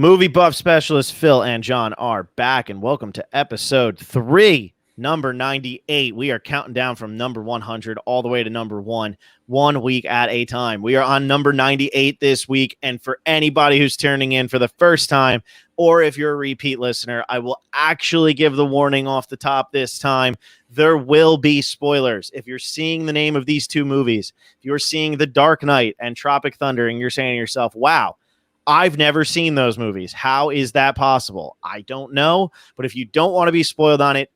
Movie buff specialist Phil and John are back, and welcome to episode 3, number 98. We are counting down from number 100 all the way to number 1 week at a time. We are on number 98 this week, and for anybody who's turning in for the first time, or if you're a repeat listener, I will actually give the warning off the top this time. There will be spoilers. If you're seeing the name of these two movies, if you're seeing The Dark Knight and Tropic Thunder, and you're saying to yourself, wow, I've never seen those movies. How is that possible? I don't know. But if you don't want to be spoiled on it,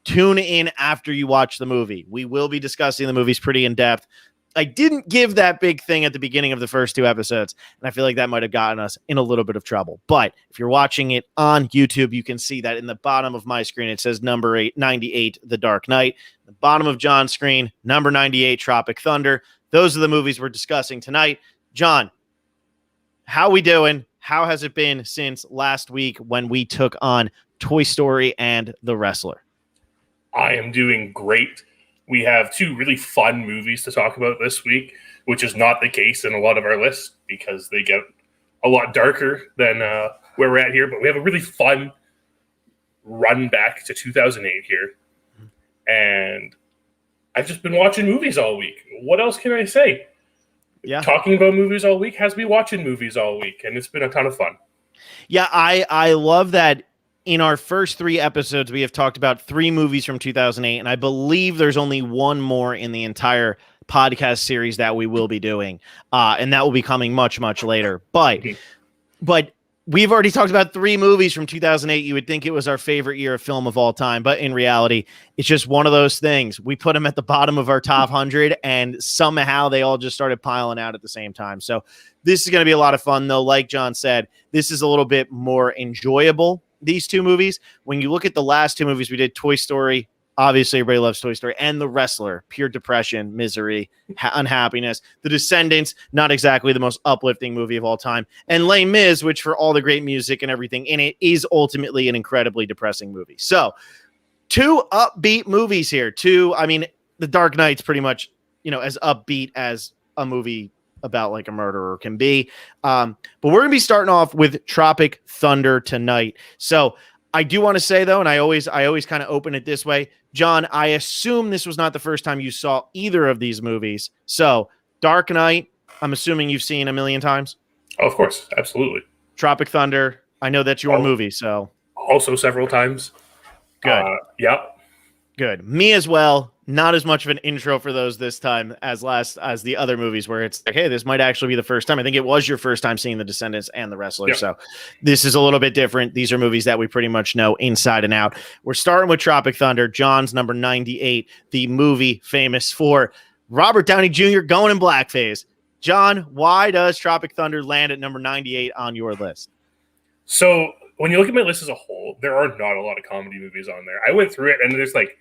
tune in after you watch the movie. We will be discussing the movies pretty in depth. I didn't give that big thing at the beginning of the first 2 episodes, and I feel like that might have gotten us in a little bit of trouble. But if you're watching it on YouTube, you can see that in the bottom of my screen, it says number 98, The Dark Knight. The bottom of John's screen, number 98, Tropic Thunder. Those are the movies we're discussing tonight. John, how we doing? How has it been since last week when we took on Toy Story and The Wrestler? I am doing great. We have 2 really fun movies to talk about this week, which is not the case in a lot of our lists because they get a lot darker than where we're at here. But we have a really fun run back to 2008 here. And I've just been watching movies all week. What else can I say? Yeah, talking about movies all week has me watching movies all week, and it's been a ton of fun. Yeah, I love that in our first 3 episodes, we have talked about 3 movies from 2008, and I believe there's only one more in the entire podcast series that we will be doing, and that will be coming much, much later. But we've already talked about 3 movies from 2008. You would think it was our favorite year of film of all time, but in reality, it's just one of those things. We put them at the bottom of our top 100, and somehow they all just started piling out at the same time. So this is going to be a lot of fun, though. Like John said, this is a little bit more enjoyable, these 2 movies. When you look at the last 2 movies we did, Toy Story, obviously everybody loves Toy Story, and The Wrestler, pure depression, misery, unhappiness. The Descendants, not exactly the most uplifting movie of all time. And Les Mis, which for all the great music and everything in it, is ultimately an incredibly depressing movie. So 2 upbeat movies here. The Dark Knight's pretty much, as upbeat as a movie about like a murderer can be. But we're going to be starting off with Tropic Thunder tonight. So I do want to say, though, and I always kind of open it this way, John, I assume this was not the first time you saw either of these movies. So Dark Knight, I'm assuming you've seen a million times. Oh, of course. Absolutely. Tropic Thunder, I know that's your movie. So also several times. Good. Yeah. Good. Me as well. Not as much of an intro for those this time as the other movies where it's like, hey, this might actually be the first time. I think it was your first time seeing The Descendants and The Wrestler. Yep. So this is a little bit different. These are movies that we pretty much know inside and out. We're starting with Tropic Thunder. John's number 98, the movie famous for Robert Downey Jr. going in blackface. John, why does Tropic Thunder land at number 98 on your list? So when you look at my list as a whole, there are not a lot of comedy movies on there. I went through it, and there's like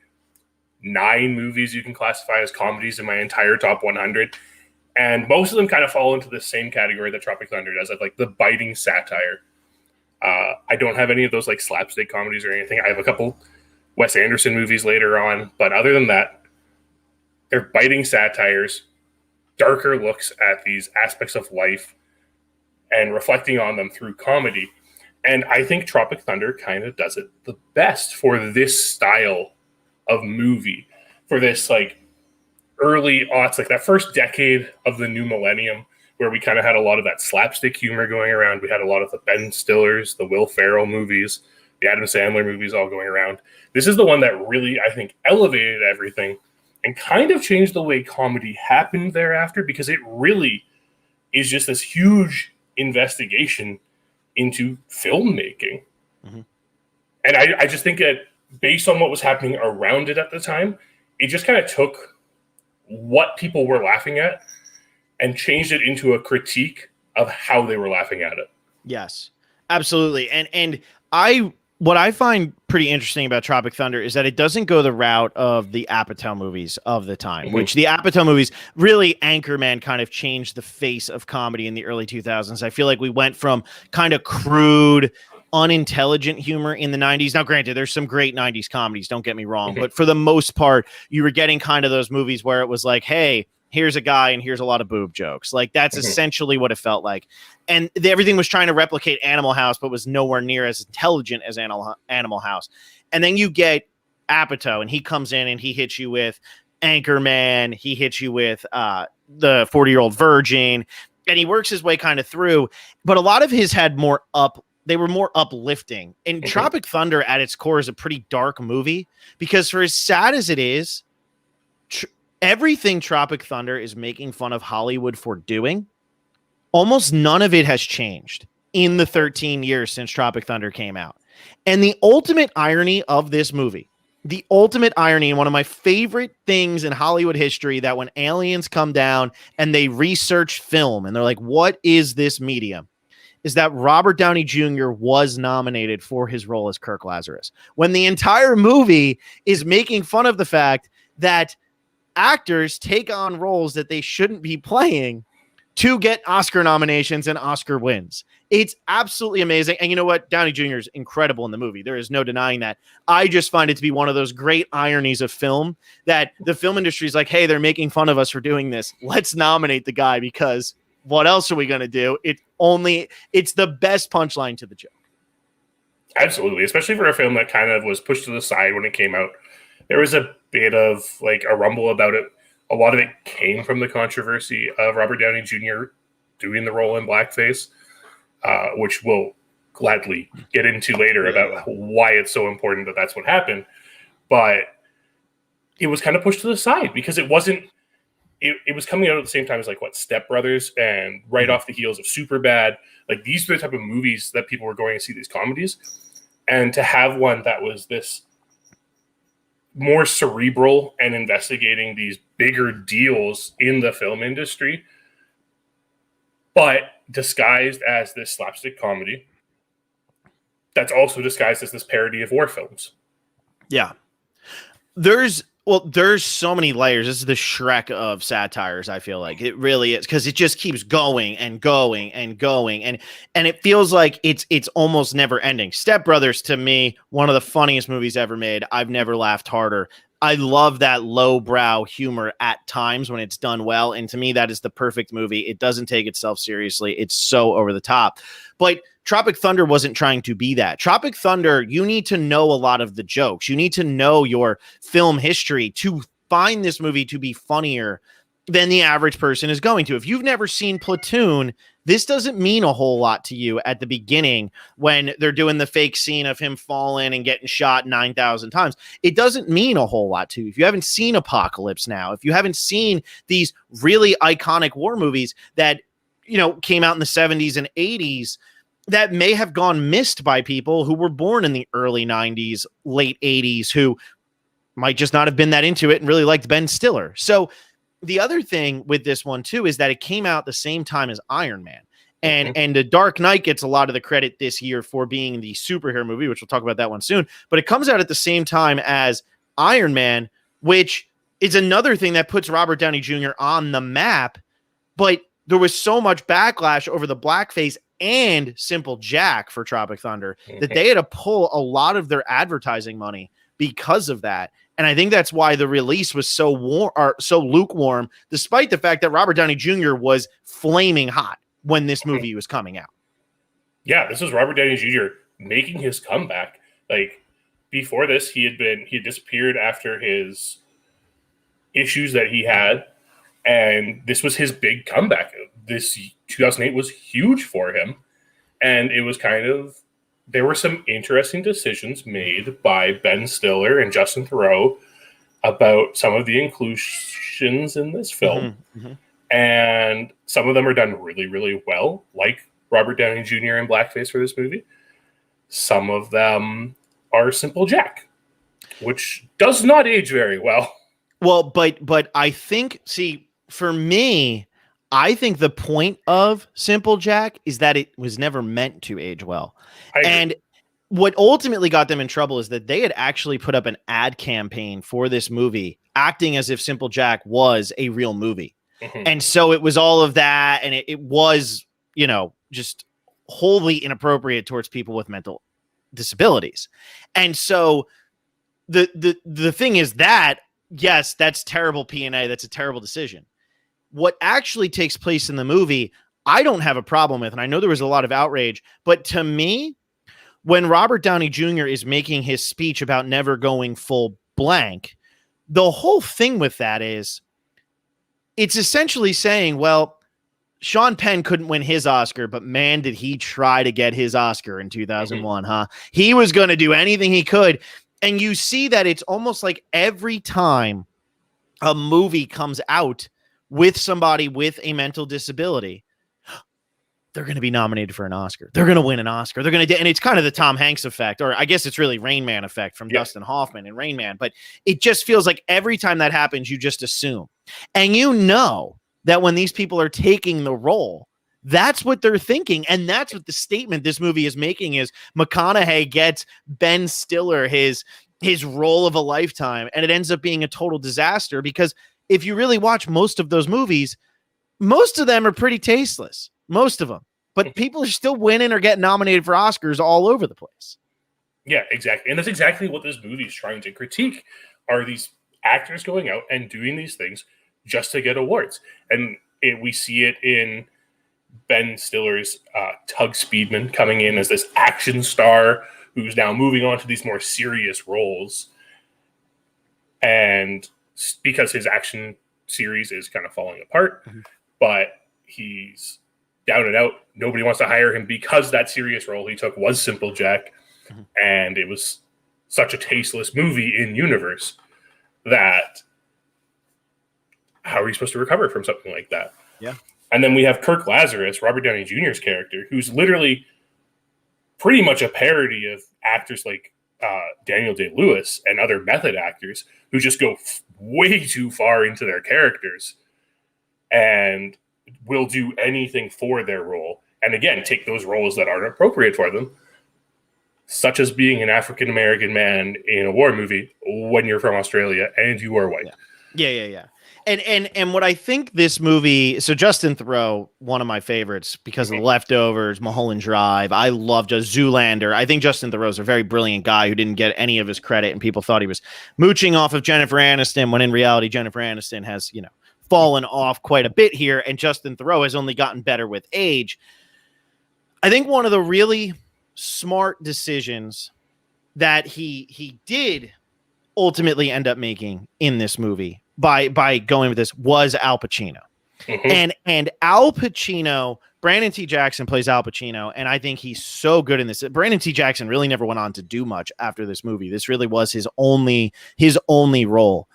9 movies you can classify as comedies in my entire top 100. And most of them kind of fall into the same category that Tropic Thunder does, of like the biting satire. I don't have any of those like slapstick comedies or anything. I have a couple Wes Anderson movies later on. But other than that, they're biting satires, darker looks at these aspects of life and reflecting on them through comedy. And I think Tropic Thunder kind of does it the best for this style of movie, for this like early aughts, like that first decade of the new millennium, where we kind of had a lot of that slapstick humor going around. We had a lot of the Ben Stillers, the Will Ferrell movies, the Adam Sandler movies all going around. This is the one that really, I think, elevated everything and kind of changed the way comedy happened thereafter, because it really is just this huge investigation into filmmaking. Mm-hmm. And I just think that based on what was happening around it at the time, it just kind of took what people were laughing at and changed it into a critique of how they were laughing at it. Yes, absolutely. And what I find pretty interesting about Tropic Thunder is that it doesn't go the route of the Apatow movies of the time, mm-hmm. which the Apatow movies, really Anchorman kind of changed the face of comedy in the early 2000s. I feel like we went from kind of crude, unintelligent humor in the 90s. Now, granted, there's some great 90s comedies, don't get me wrong, mm-hmm. but for the most part, you were getting kind of those movies where it was like, hey, here's a guy and here's a lot of boob jokes. Like that's Mhm. essentially what it felt like. And everything was trying to replicate Animal House, but was nowhere near as intelligent as Animal House. And then you get Apatow, and he comes in and he hits you with Anchorman. He hits you with the 40-Year-Old Virgin, and he works his way kind of through. But a lot of his had more they were more uplifting. And Tropic Thunder at its core is a pretty dark movie, because for as sad as it is, everything Tropic Thunder is making fun of Hollywood for doing, almost none of it has changed in the 13 years since Tropic Thunder came out. And the ultimate irony of this movie, the ultimate irony, and one of my favorite things in Hollywood history, that when aliens come down and they research film and they're like, what is this medium? Is that Robert Downey Jr. was nominated for his role as Kirk Lazarus, when the entire movie is making fun of the fact that actors take on roles that they shouldn't be playing to get Oscar nominations and Oscar wins. It's absolutely amazing. And you know what? Downey Jr. is incredible in the movie. There is no denying that. I just find it to be one of those great ironies of film, that the film industry is like, hey, they're making fun of us for doing this. Let's nominate the guy, because what else are we going to do? It's the best punchline to the joke. Absolutely. Especially for a film that kind of was pushed to the side when it came out. There was a bit of like a rumble about it. A lot of it came from the controversy of Robert Downey Jr. doing the role in blackface, which we'll gladly get into later about why it's so important that that's what happened. But it was kind of pushed to the side because it wasn't. It was coming out at the same time as like Step Brothers, and right off the heels of Superbad. Like these were the type of movies that people were going to see, these comedies, and to have one that was this more cerebral and investigating these bigger deals in the film industry, but disguised as this slapstick comedy that's also disguised as this parody of war films. Yeah. There's so many layers. This is the Shrek of satires, I feel like. It really is, because it just keeps going and going and going. And it feels like it's almost never ending. Step Brothers, to me, one of the funniest movies ever made. I've never laughed harder. I love that lowbrow humor at times when it's done well. And to me, that is the perfect movie. It doesn't take itself seriously. It's so over the top. But Tropic Thunder wasn't trying to be that. Tropic Thunder, you need to know a lot of the jokes. You need to know your film history to find this movie to be funnier than the average person is going to. If you've never seen Platoon, this doesn't mean a whole lot to you at the beginning when they're doing the fake scene of him falling and getting shot 9,000 times. It doesn't mean a whole lot to you. If you haven't seen Apocalypse Now, if you haven't seen these really iconic war movies that, came out in the 70s and 80s, that may have gone missed by people who were born in the early 90s, late 80s, who might just not have been that into it and really liked Ben Stiller. So the other thing with this one too is that it came out the same time as Iron Man. And The Dark Knight gets a lot of the credit this year for being the superhero movie, which we'll talk about that one soon. But it comes out at the same time as Iron Man, which is another thing that puts Robert Downey Jr. on the map. But there was so much backlash over the blackface and Simple Jack for Tropic Thunder that they had to pull a lot of their advertising money because of that. And I think that's why the release was so lukewarm, despite the fact that Robert Downey Jr. was flaming hot when this movie was coming out. Yeah, this was Robert Downey Jr. making his comeback. Like before this, he had disappeared after his issues that he had, and this was his big comeback. This 2008 was huge for him, and it was there were some interesting decisions made by Ben Stiller and Justin Theroux about some of the inclusions in this film. And some of them are done really, really well, like Robert Downey Jr. in blackface for this movie. Some of them are Simple Jack, which does not age very well. Well, but I think, for me, I think the point of Simple Jack is that it was never meant to age well. And what ultimately got them in trouble is that they had actually put up an ad campaign for this movie, acting as if Simple Jack was a real movie. And so it was all of that. And it was, just wholly inappropriate towards people with mental disabilities. And so the thing is that, yes, that's terrible P&A. That's a terrible decision. what actually takes place in the movie, I don't have a problem with. And I know there was a lot of outrage, but to me, when Robert Downey Jr. is making his speech about never going full blank, the whole thing with that is it's essentially saying, well, Sean Penn couldn't win his Oscar, but man, did he try to get his Oscar in 2001, huh? He was going to do anything he could. And you see that it's almost like every time a movie comes out with somebody with a mental disability, they're going to be nominated for an Oscar. They're going to win an Oscar. They're going to, and it's kind of the Tom Hanks effect, or I guess it's really Rain Man effect from Dustin Hoffman and Rain Man. But it just feels like every time that happens, you just assume. And you know that when these people are taking the role, that's what they're thinking. And that's what the statement this movie is making is McConaughey gets Ben Stiller his role of a lifetime. And it ends up being a total disaster because if you really watch most of those movies, most of them are pretty tasteless. Most of them. But people are still winning or getting nominated for Oscars all over the place. Yeah, exactly. And that's exactly what this movie is trying to critique, are these actors going out and doing these things just to get awards. And we see it in Ben Stiller's Tug Speedman coming in as this action star who's now moving on to these more serious roles. And because his action series is kind of falling apart, but he's down and out. Nobody wants to hire him because that serious role he took was Simple Jack. And it was such a tasteless movie in universe that how are you supposed to recover from something like that? Yeah. And then we have Kirk Lazarus, Robert Downey Jr.'s character, who's literally pretty much a parody of actors like Daniel Day-Lewis and other method actors who just go way too far into their characters and will do anything for their role. And again, take those roles that aren't appropriate for them, such as being an African-American man in a war movie when you're from Australia and you are white. Yeah. And what I think this movie, so Justin Theroux, one of my favorites because of The Leftovers, Mulholland Drive. I loved Zoolander. I think Justin Theroux is a very brilliant guy who didn't get any of his credit, and people thought he was mooching off of Jennifer Aniston when in reality Jennifer Aniston has, fallen off quite a bit here, and Justin Theroux has only gotten better with age. I think one of the really smart decisions that he did ultimately end up making in this movie by going with this was Al Pacino. And Al Pacino, Brandon T. Jackson plays Al Pacino, and I think he's so good in this. Brandon T. Jackson really never went on to do much after this movie. This really was his only role.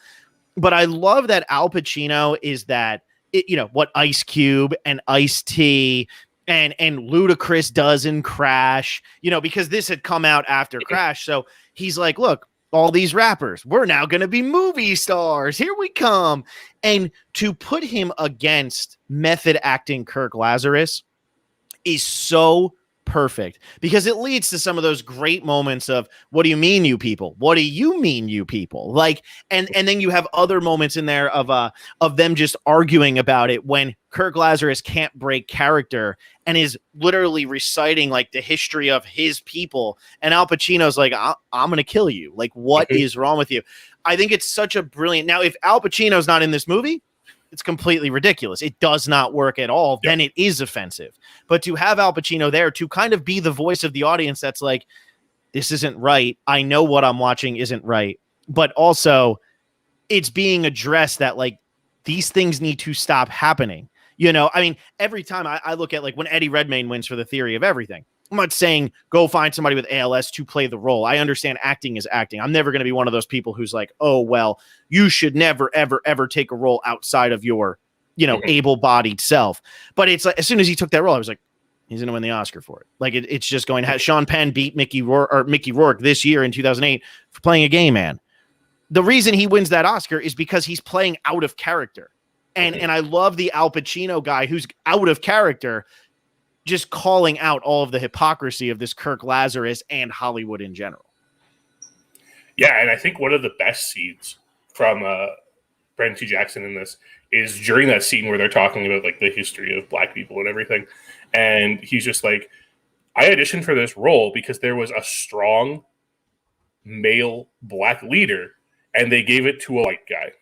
But I love that Al Pacino is that, what Ice Cube and Ice-T and Ludacris does in Crash, because this had come out after Crash. So he's like, look, all these rappers, we're now going to be movie stars. Here we come. And to put him against method acting Kirk Lazarus is so perfect because it leads to some of those great moments of, what do you mean, you people? What do you mean, you people? Like, and then you have other moments in there of them just arguing about it when Kirk Lazarus can't break character and is literally reciting like the history of his people. And Al Pacino's like, I'm going to kill you. Like, what is wrong with you? I think it's such a brilliant. Now, if Al Pacino's not in this movie, it's completely ridiculous. It does not work at all. Then it is offensive. But to have Al Pacino there to kind of be the voice of the audience that's like, this isn't right. I know what I'm watching isn't right. But also it's being addressed that like these things need to stop happening. I mean, every time I look at like when Eddie Redmayne wins for The Theory of Everything, I'm not saying go find somebody with ALS to play the role. I understand acting is acting. I'm never going to be one of those people who's like, oh, well, you should never, ever, ever take a role outside of your, able-bodied self. But it's like, as soon as he took that role, I was like, he's going to win the Oscar for it. Like it's just going to have Sean Penn beat Mickey Rourke this year in 2008 for playing a gay man. The reason he wins that Oscar is because he's playing out of character. And I love the Al Pacino guy who's out of character, just calling out all of the hypocrisy of this Kirk Lazarus and Hollywood in general. Yeah, and I think one of the best scenes from Brandon T. Jackson in this is during that scene where they're talking about like the history of Black people and everything. And he's just like, I auditioned for this role because there was a strong male Black leader and they gave it to a white guy.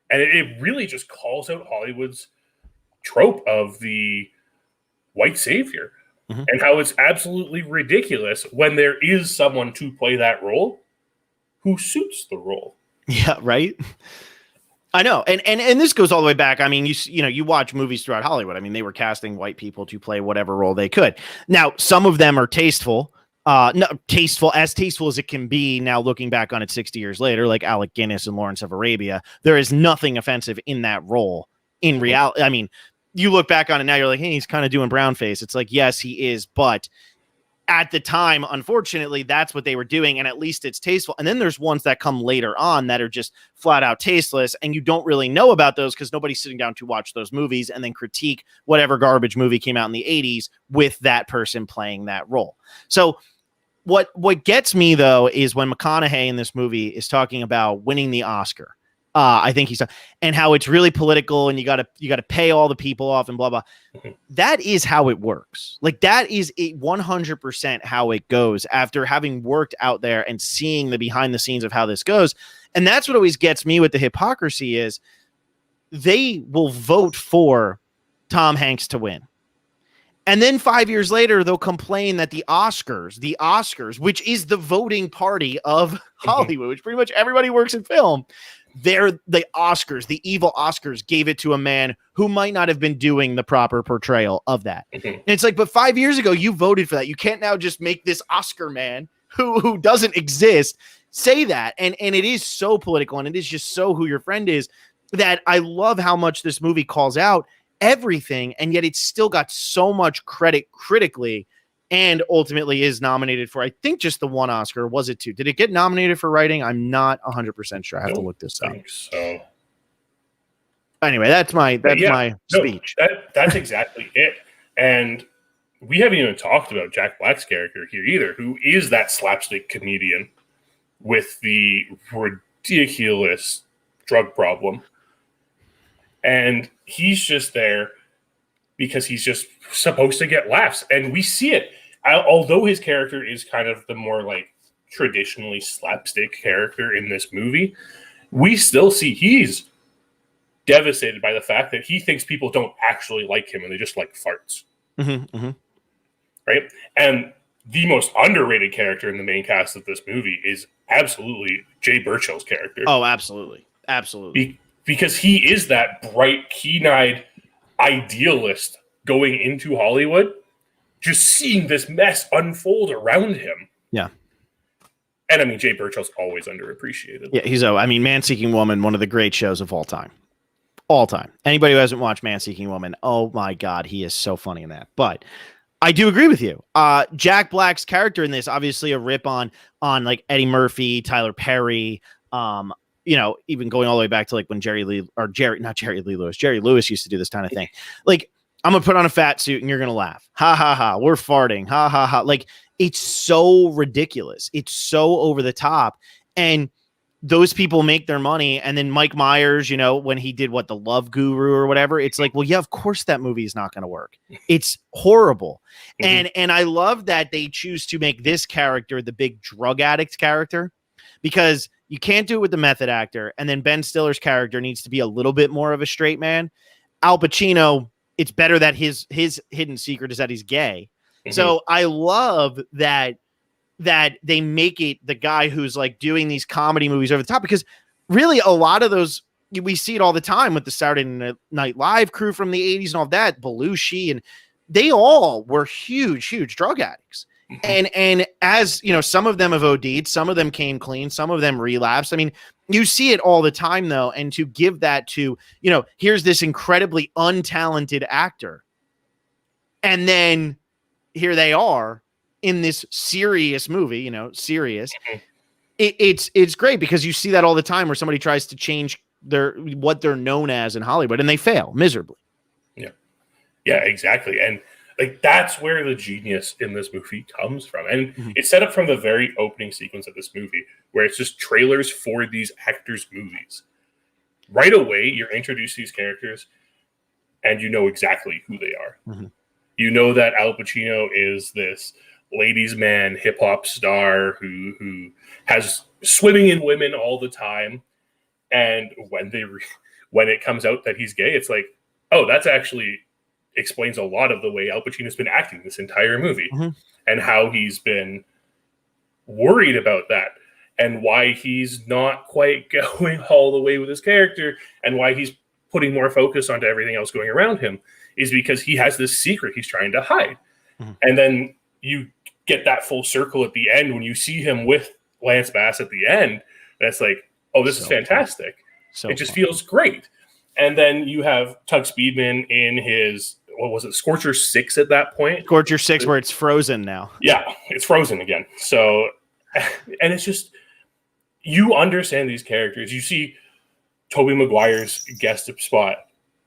And it really just calls out Hollywood's trope of the white savior and how it's absolutely ridiculous when there is someone to play that role who suits the role. Yeah, right. I know. And this goes all the way back. I mean, you watch movies throughout Hollywood. I mean, they were casting white people to play whatever role they could. Now, some of them are tasteful. As tasteful as it can be now, looking back on it 60 years later, like Alec Guinness and Lawrence of Arabia. There is nothing offensive in that role. In reality, I mean, you look back on it now, you're like, hey, he's kind of doing brown face. It's like, yes, he is, but at the time, unfortunately, that's what they were doing, and at least it's tasteful. And then there's ones that come later on that are just flat out tasteless, and you don't really know about those because nobody's sitting down to watch those movies and then critique whatever garbage movie came out in the 80s with that person playing that role. So what gets me, though, is when McConaughey in this movie is talking about winning the Oscar. I think and how it's really political, and you got to pay all the people off and blah blah. That is how it works. Like that is 100% how it goes after having worked out there and seeing the behind the scenes of how this goes. And that's what always gets me with the hypocrisy is they will vote for Tom Hanks to win. And then 5 years later, they'll complain that the Oscars, which is the voting party of Hollywood, which pretty much everybody works in film, the Oscars, the evil Oscars, gave it to a man who might not have been doing the proper portrayal of that. And it's like, but 5 years ago, you voted for that. You can't now just make this Oscar man who doesn't exist say that. And it is so political, and it is just so who your friend is, that I love how much this movie calls out everything, and yet it's still got so much credit critically, and ultimately is nominated for, I think, just the one Oscar. Was it two? Did it get nominated for writing? I'm not 100% sure. I have to look this up. So anyway, that's my speech. That's exactly it. And we haven't even talked about Jack Black's character here either, who is that slapstick comedian with the ridiculous drug problem. And he's just there because he's just supposed to get laughs. And we see it. Although his character is kind of the more like traditionally slapstick character in this movie, we still see he's devastated by the fact that he thinks people don't actually like him and they just like farts. Right? And the most underrated character in the main cast of this movie is absolutely Jay Birchall's character. Oh, absolutely. Absolutely. Because he is that bright, keen-eyed idealist going into Hollywood, just seeing this mess unfold around him. Yeah. And I mean, Jay Birchall's always underappreciated. Yeah, Man Seeking Woman, one of the great shows of all time. All time. Anybody who hasn't watched Man Seeking Woman, oh my God, he is so funny in that. But I do agree with you. Jack Black's character in this, obviously a rip on like Eddie Murphy, Tyler Perry, even going all the way back to like when Jerry Lewis used to do this kind of thing. Like, I'm going to put on a fat suit and you're going to laugh. Ha ha ha. We're farting. Ha ha ha. Like, it's so ridiculous. It's so over the top. And those people make their money. And then Mike Myers, when he did The Love Guru or whatever, it's like, well, yeah, of course that movie is not going to work. It's horrible. And I love that they choose to make this character the big drug addict character, because you can't do it with the method actor. And then Ben Stiller's character needs to be a little bit more of a straight man. Al Pacino, it's better that his hidden secret is that he's gay. So I love that they make it the guy who's like doing these comedy movies over the top, because really a lot of those, we see it all the time with the Saturday Night Live crew from the 80s and all that, Belushi, and they all were huge drug addicts. And as some of them have OD'd, some of them came clean, some of them relapsed. I mean, you see it all the time though. And to give that to, here's this incredibly untalented actor, and then here they are in this serious movie, serious. It's great because you see that all the time where somebody tries to change what they're known as in Hollywood and they fail miserably. Yeah, exactly. And like, that's where the genius in this movie comes from. And it's set up from the very opening sequence of this movie, where it's just trailers for these actors' movies. Right away, you're introduced to these characters and you know exactly who they are. You know that Al Pacino is this ladies' man hip hop star who has swimming in women all the time. And when when it comes out that he's gay, it's like, oh, that's actually explains a lot of the way Al Pacino's been acting this entire movie, and how he's been worried about that, and why he's not quite going all the way with his character, and why he's putting more focus onto everything else going around him, is because he has this secret he's trying to hide. And then you get that full circle at the end when you see him with Lance Bass at the end. That's like, oh, this is fantastic. It just feels great. And then you have Tug Speedman in his, what was it, Scorcher 6 at that point? Scorcher 6, where it's frozen now. Yeah, it's frozen again. So, and it's just, you understand these characters. You see Tobey Maguire's guest spot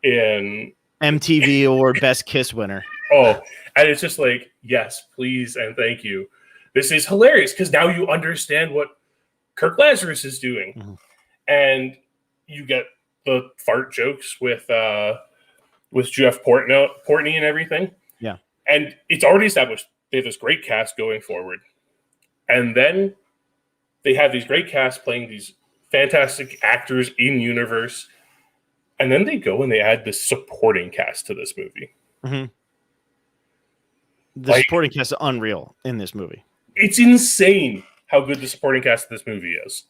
in MTV Award Best Kiss winner. Oh, and it's just like, yes, please, and thank you. This is hilarious because now you understand what Kirk Lazarus is doing. And you get the fart jokes with Jeff Portney and everything. Yeah. And it's already established they have this great cast going forward. And then they have these great casts playing these fantastic actors in universe. And then they go and they add this supporting cast to this movie. The supporting cast is unreal in this movie. It's insane how good the supporting cast of this movie is.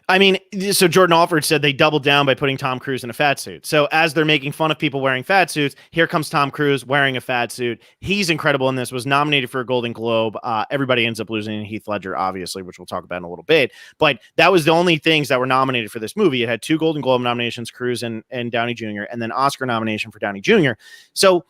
I mean, so Jordan Alford said they doubled down by putting Tom Cruise in a fat suit. So as they're making fun of people wearing fat suits, here comes Tom Cruise wearing a fat suit. He's incredible in this, was nominated for a Golden Globe. Everybody ends up losing Heath Ledger, obviously, which we'll talk about in a little bit. But that was the only things that were nominated for this movie. It had 2 Golden Globe nominations, Cruise and Downey Jr., and then Oscar nomination for Downey Jr. So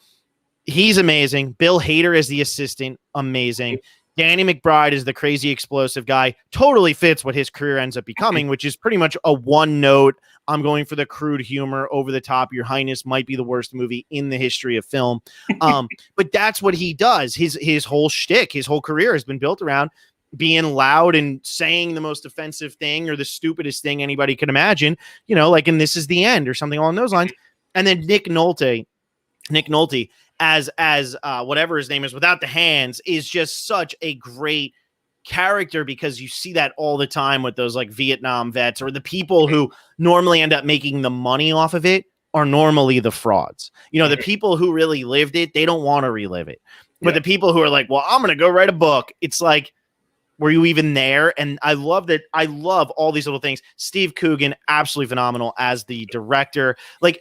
he's amazing. Bill Hader is the assistant, amazing. Danny McBride is the crazy explosive guy. Totally fits what his career ends up becoming, which is pretty much a one note. I'm going for the crude humor, over the top. Your Highness might be the worst movie in the history of film. But that's what he does. His whole shtick, his whole career has been built around being loud and saying the most offensive thing or the stupidest thing anybody could imagine, you know, like in This Is the End or something along those lines. And then Nick Nolte as whatever his name is, without the hands, is just such a great character, because you see that all the time with those like Vietnam vets, or the people who normally end up making the money off of it are normally the frauds. You know, the people who really lived it, they don't want to relive it. But the people who are like, well, I'm going to go write a book. It's like, were you even there? And I love that. I love all these little things. Steve Coogan, absolutely phenomenal as the director. Like,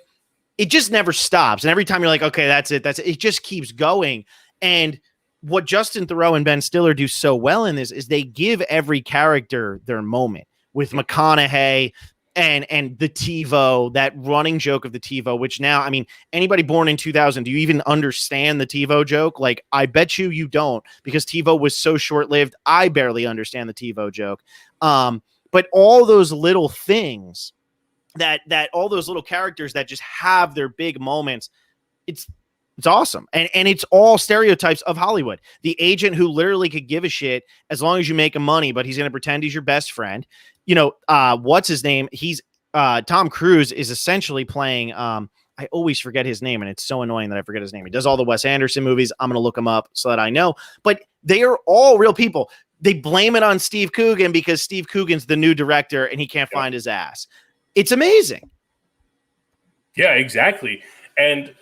it just never stops. And every time you're like, okay, that's it. It just keeps going. And what Justin Theroux and Ben Stiller do so well in this is they give every character their moment. With McConaughey and the TiVo, that running joke of the TiVo, which now, I mean, anybody born in 2000, do you even understand the TiVo joke? Like, I bet you don't, because TiVo was so short-lived. I barely understand the TiVo joke. But all those little things, that all those little characters that just have their big moments, it's awesome. And it's all stereotypes of Hollywood. The agent who literally could give a shit as long as you make him money, but he's going to pretend he's your best friend. You know, what's his name? He's Tom Cruise is essentially playing, I always forget his name, and it's so annoying that I forget his name. He does all the Wes Anderson movies. I'm going to look him up so that I know, but they are all real people. They blame it on Steve Coogan because Steve Coogan's the new director and he can't find his ass. It's amazing. Yeah, exactly. And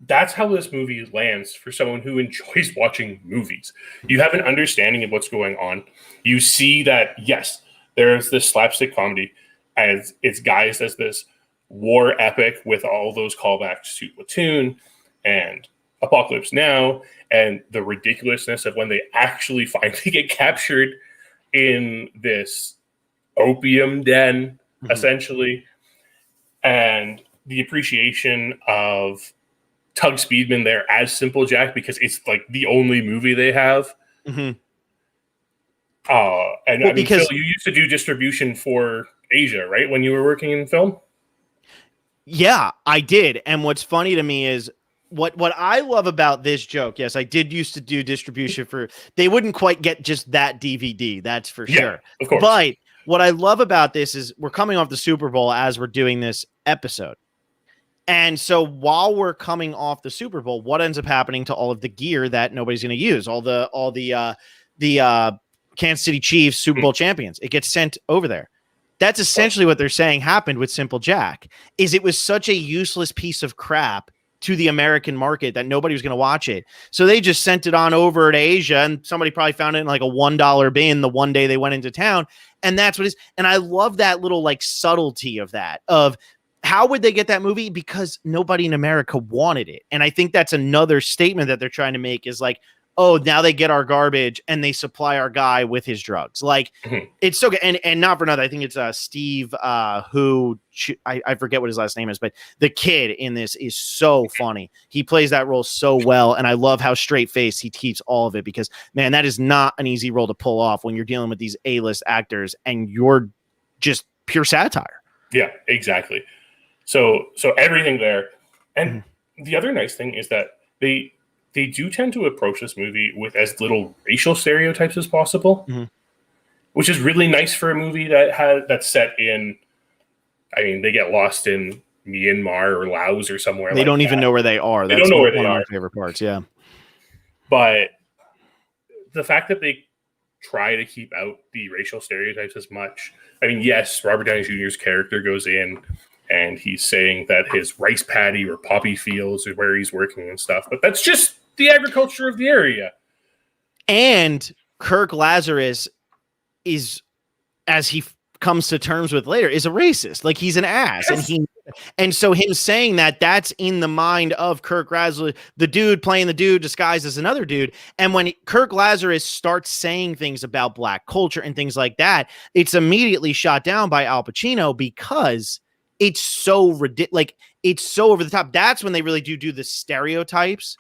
that's how this movie lands for someone who enjoys watching movies. You have an understanding of what's going on. You see that, yes, there's this slapstick comedy as it's guised as this war epic with all those callbacks to Platoon and Apocalypse Now, and the ridiculousness of when they actually finally get captured in this opium den, essentially, and the appreciation of Tug Speedman there as Simple Jack, because it's like the only movie they have. And I mean, Phil, you used to do distribution for Asia, right? When you were working in film? Yeah, I did. And what's funny to me is what I love about this joke. Yes, I did used to do distribution for, they wouldn't quite get just that DVD. That's for sure. Of course. But what I love about this is we're coming off the Super Bowl as we're doing this episode. And so while we're coming off the Super Bowl, what ends up happening to all of the gear that nobody's going to use? All the Kansas City Chiefs Super Bowl champions, it gets sent over there. That's essentially what they're saying happened with Simple Jack, is it was such a useless piece of crap to the American market that nobody was going to watch it. So they just sent it on over to Asia, and somebody probably found it in like a $1 bin the one day they went into town. And that's what it is. And I love that little like subtlety of that, of how would they get that movie? Because nobody in America wanted it. And I think that's another statement that they're trying to make, is like, oh, now they get our garbage and they supply our guy with his drugs. Like, it's so good. And not for nothing, I think it's Steve, who I forget what his last name is, but the kid in this is so funny. He plays that role so well. And I love how straight faced he keeps all of it, because man, that is not an easy role to pull off when you're dealing with these A-list actors and you're just pure satire. Yeah, exactly. So everything there. And the other nice thing is that they do tend to approach this movie with as little racial stereotypes as possible, which is really nice for a movie that's set in, I mean, they get lost in Myanmar or Laos or somewhere. They don't even know where they are. They don't know where they are. One of my favorite parts, yeah. But the fact that they try to keep out the racial stereotypes as much. I mean, yes, Robert Downey Jr.'s character goes in and he's saying that his rice paddy or poppy fields is where he's working and stuff, but that's just the agriculture of the area. And Kirk Lazarus is, as he comes to terms with later, is a racist. Like, he's an ass. Yes. And so him saying that's in the mind of Kirk Lazarus, the dude playing the dude disguised as another dude. And when Kirk Lazarus starts saying things about black culture and things like that, it's immediately shot down by Al Pacino, because it's so ridiculous. Like, it's so over the top. That's when they really do the stereotypes.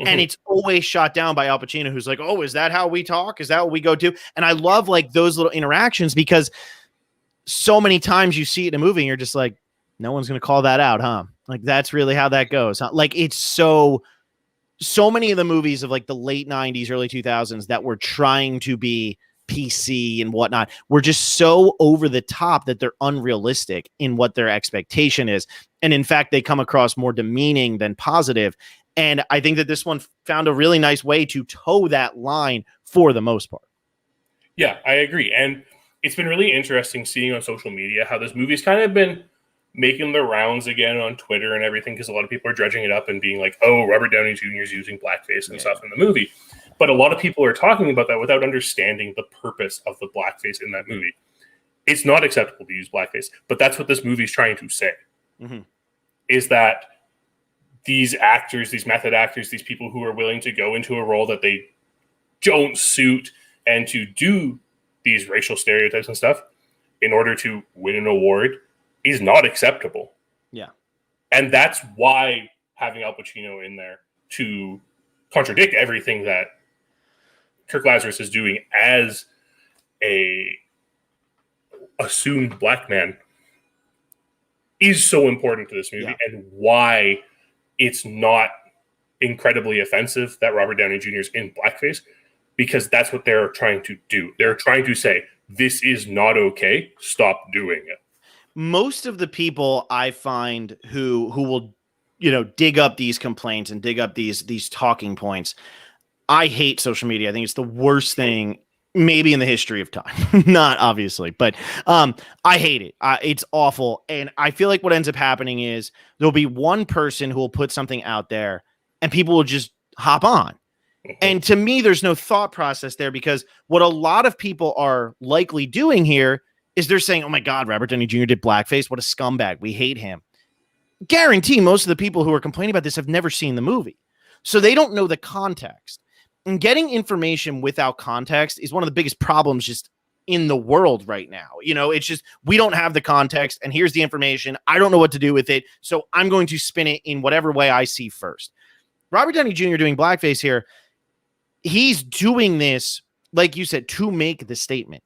And it's always shot down by Al Pacino, who's like, oh, is that how we talk? Is that what we go to? And I love like those little interactions, because so many times you see it in a movie and you're just like, no one's going to call that out, huh? Like, that's really how that goes. Huh? Like, it's so many of the movies of like the late 90s, early 2000s that were trying to be PC and whatnot were just so over the top that they're unrealistic in what their expectation is. And in fact, they come across more demeaning than positive. And I think that this one found a really nice way to toe that line for the most part. Yeah, I agree. And it's been really interesting seeing on social media how this movie's kind of been making the rounds again on Twitter and everything, because a lot of people are dredging it up and being like, oh, Robert Downey Jr. is using blackface and stuff in the movie. But a lot of people are talking about that without understanding the purpose of the blackface in that movie. It's not acceptable to use blackface, but that's what this movie is trying to say, is that these actors, these method actors, these people who are willing to go into a role that they don't suit and to do these racial stereotypes and stuff in order to win an award is not acceptable. Yeah. And that's why having Al Pacino in there to contradict everything that Kirk Lazarus is doing as a assumed black man is so important to this movie, and why it's not incredibly offensive that Robert Downey Jr. is in blackface, because that's what they're trying to do. They're trying to say, this is not okay. Stop doing it. Most of the people I find who will, dig up these complaints and dig up these talking points, I hate social media. I think it's the worst thing maybe in the history of time. Not obviously, but I hate it. It's awful. And I feel like what ends up happening is there'll be one person who will put something out there and people will just hop on. And to me, there's no thought process there, because what a lot of people are likely doing here is they're saying, oh my God, Robert Downey Jr. did blackface. What a scumbag. We hate him. Guarantee most of the people who are complaining about this have never seen the movie. So they don't know the context. And getting information without context is one of the biggest problems just in the world right now. It's just, we don't have the context, and here's the information. I don't know what to do with it, so I'm going to spin it in whatever way I see first. Robert Downey Jr. doing blackface here, he's doing this, like you said, to make the statement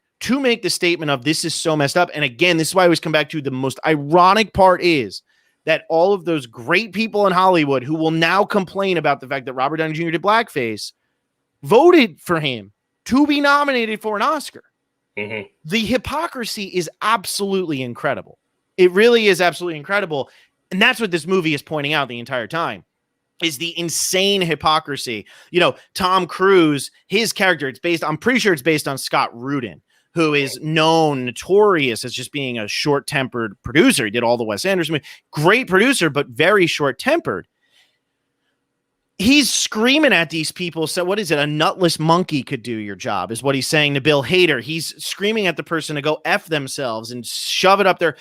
of this is so messed up. And again, this is why I always come back to the most ironic part is that all of those great people in Hollywood who will now complain about the fact that Robert Downey Jr. did blackface voted for him to be nominated for an Oscar. The hypocrisy is absolutely incredible. It really is absolutely incredible. And that's what this movie is pointing out the entire time, is the insane hypocrisy. Tom Cruise, his character, I'm pretty sure it's based on Scott Rudin, who is known, notorious as just being a short-tempered producer. He did all the Wes Anderson movies. Great producer, but very short-tempered. He's screaming at these people. So what is it? A nutless monkey could do your job is what he's saying to Bill Hader. He's screaming at the person to go F themselves and shove it up there.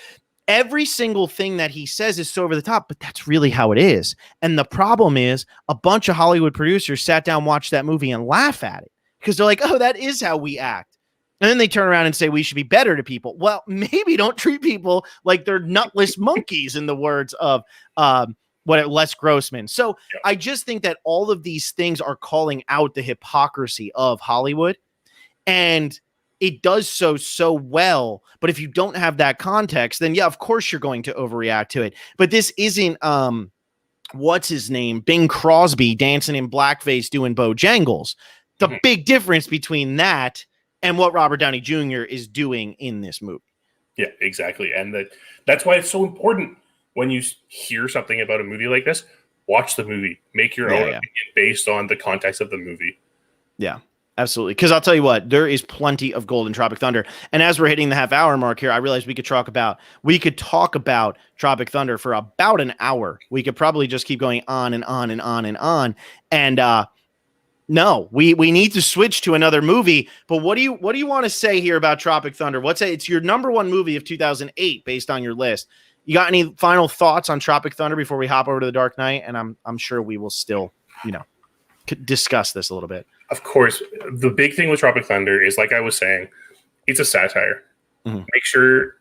Every single thing that he says is so over the top, but that's really how it is. And the problem is a bunch of Hollywood producers sat down, watched that movie and laugh at it because they're like, oh, that is how we act. And then they turn around and say we should be better to people. Well, maybe don't treat people like they're nutless monkeys, in the words of Les Grossman. So yeah. I just think that all of these things are calling out the hypocrisy of Hollywood, and it does so well. But if you don't have that context, then yeah, of course you're going to overreact to it. But this isn't what's his name, Bing Crosby dancing in blackface doing Bojangles. The big difference between that and what Robert Downey Jr. is doing in this movie. Yeah, exactly. And that's why it's so important when you hear something about a movie like this, watch the movie, make your own opinion based on the context of the movie. Yeah, absolutely. Because I'll tell you what, there is plenty of gold in Tropic Thunder. And as we're hitting the half-hour mark here, I realized we could talk about Tropic Thunder for about an hour. We could probably just keep going on and on and on and on. And no, we need to switch to another movie. But what do you want to say here about Tropic Thunder? It's your number one movie of 2008 based on your list. You got any final thoughts on Tropic Thunder before we hop over to The Dark Knight? And I'm sure we will still, discuss this a little bit. Of course, the big thing with Tropic Thunder is, like I was saying, it's a satire. Mm-hmm. Make sure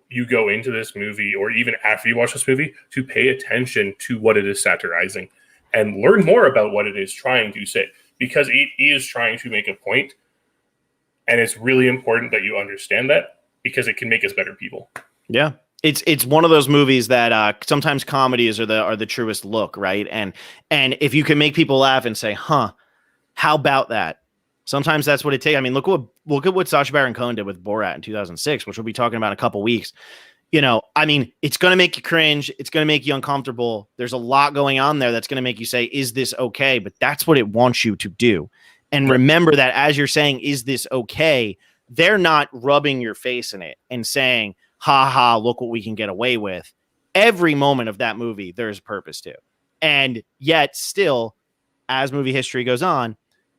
you go into this movie, or even after you watch this movie, to pay attention to what it is satirizing and learn more about what it is trying to say, because it is trying to make a point. And it's really important that you understand that, because it can make us better people. Yeah. It's one of those movies that sometimes comedies are the truest look, right? And if you can make people laugh and say, "Huh, how about that?" Sometimes that's what it takes. I mean, look at what Sacha Baron Cohen did with Borat in 2006, which we'll be talking about in a couple weeks. I mean, it's going to make you cringe. It's going to make you uncomfortable. There's a lot going on there that's going to make you say, "Is this okay?" But that's what it wants you to do. And remember that as you're saying, "Is this okay?" They're not rubbing your face in it and saying, ha ha, look what we can get away with. Every moment of that movie, there's purpose to. And yet still, as movie history goes on,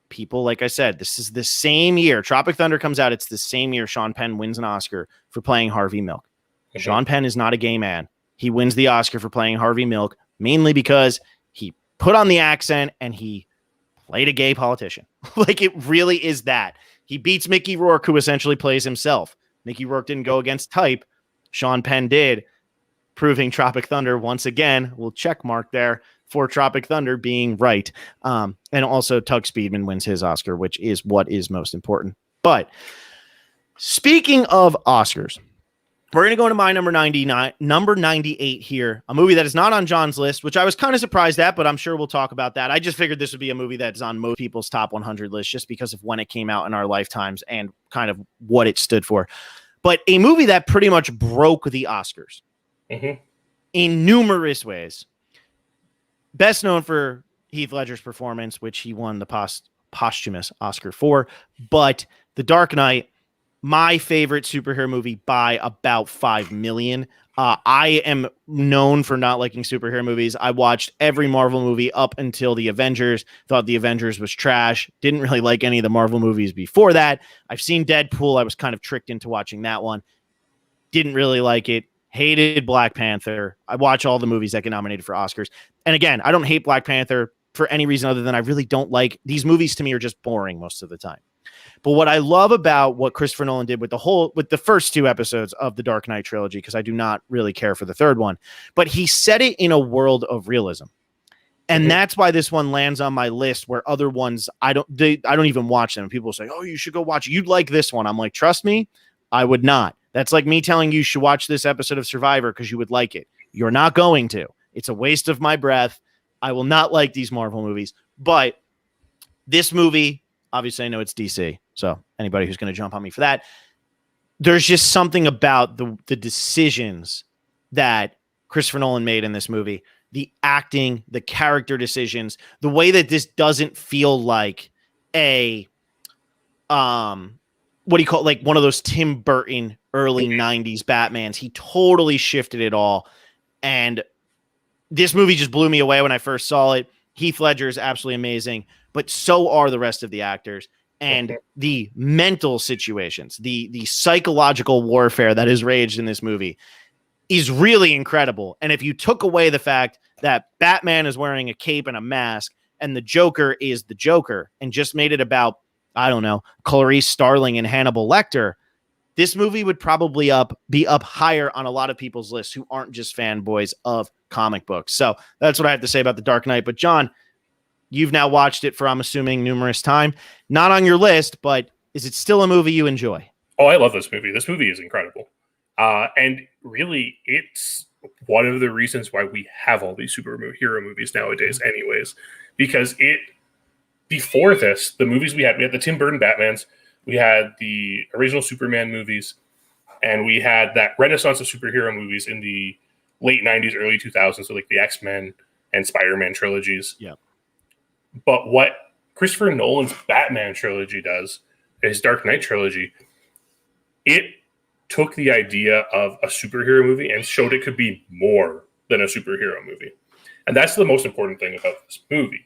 people, like I said, this is the same year. Tropic Thunder comes out. It's the same year Sean Penn wins an Oscar for playing Harvey Milk. Mm-hmm. Sean Penn is not a gay man. He wins the Oscar for playing Harvey Milk, mainly because he put on the accent and he played a gay politician. Like, it really is that. He beats Mickey Rourke, who essentially plays himself. Mickey Rourke didn't go against type. Sean Penn did, proving Tropic Thunder once again. We'll check mark there for Tropic Thunder being right. And also Tug Speedman wins his Oscar, which is what is most important. But speaking of Oscars, we're going to go to my number 98 here, a movie that is not on John's list, which I was kind of surprised at, but I'm sure we'll talk about that. I just figured this would be a movie that's on most people's top 100 list just because of when it came out in our lifetimes and kind of what it stood for. But a movie that pretty much broke the Oscars in numerous ways. Best known for Heath Ledger's performance, which he won the posthumous Oscar for. But The Dark Knight, my favorite superhero movie by about 5 million. I am known for not liking superhero movies. I watched every Marvel movie up until the Avengers, thought the Avengers was trash. Didn't really like any of the Marvel movies before that. I've seen Deadpool. I was kind of tricked into watching that one. Didn't really like it. Hated Black Panther. I watch all the movies that get nominated for Oscars. And again, I don't hate Black Panther for any reason other than I really don't like these movies. To me, are just boring most of the time. But what I love about what Christopher Nolan did with the first 2 episodes of the Dark Knight trilogy, because I do not really care for the third one, but he set it in a world of realism. And that's why this one lands on my list, where other ones, I don't even watch them. People say, "Oh, you should go watch it. You'd like this one." I'm like, trust me, I would not. That's like me telling you should watch this episode of Survivor because you would like it. You're not going to. It's a waste of my breath. I will not like these Marvel movies. But this movie, obviously I know it's DC, so anybody who's going to jump on me for that, there's just something about the decisions that Christopher Nolan made in this movie, the acting, the character decisions, the way that this doesn't feel like a what do you call it? Like one of those Tim Burton early 90s Batmans. He totally shifted it all. And this movie just blew me away when I first saw it. Heath Ledger is absolutely amazing, but so are the rest of the actors. And the mental situations, the psychological warfare that is raged in this movie is really incredible. And if you took away the fact that Batman is wearing a cape and a mask and the Joker is the Joker and just made it about, I don't know, Clarice Starling and Hannibal Lecter, this movie would probably be up higher on a lot of people's lists who aren't just fanboys of comic books. So that's what I have to say about The Dark Knight. But John, you've now watched it for, I'm assuming, numerous time. Not on your list, but is it still a movie you enjoy? Oh, I love this movie. This movie is incredible. And really, it's one of the reasons why we have all these superhero movies nowadays anyways. Because before this, the movies we had the Tim Burton Batmans, we had the original Superman movies, and we had that renaissance of superhero movies in the late 90s, early 2000s, so like the X-Men and Spider-Man trilogies. Yeah. But what Christopher Nolan's Batman trilogy does, his Dark Knight trilogy, it took the idea of a superhero movie and showed it could be more than a superhero movie. And that's the most important thing about this movie.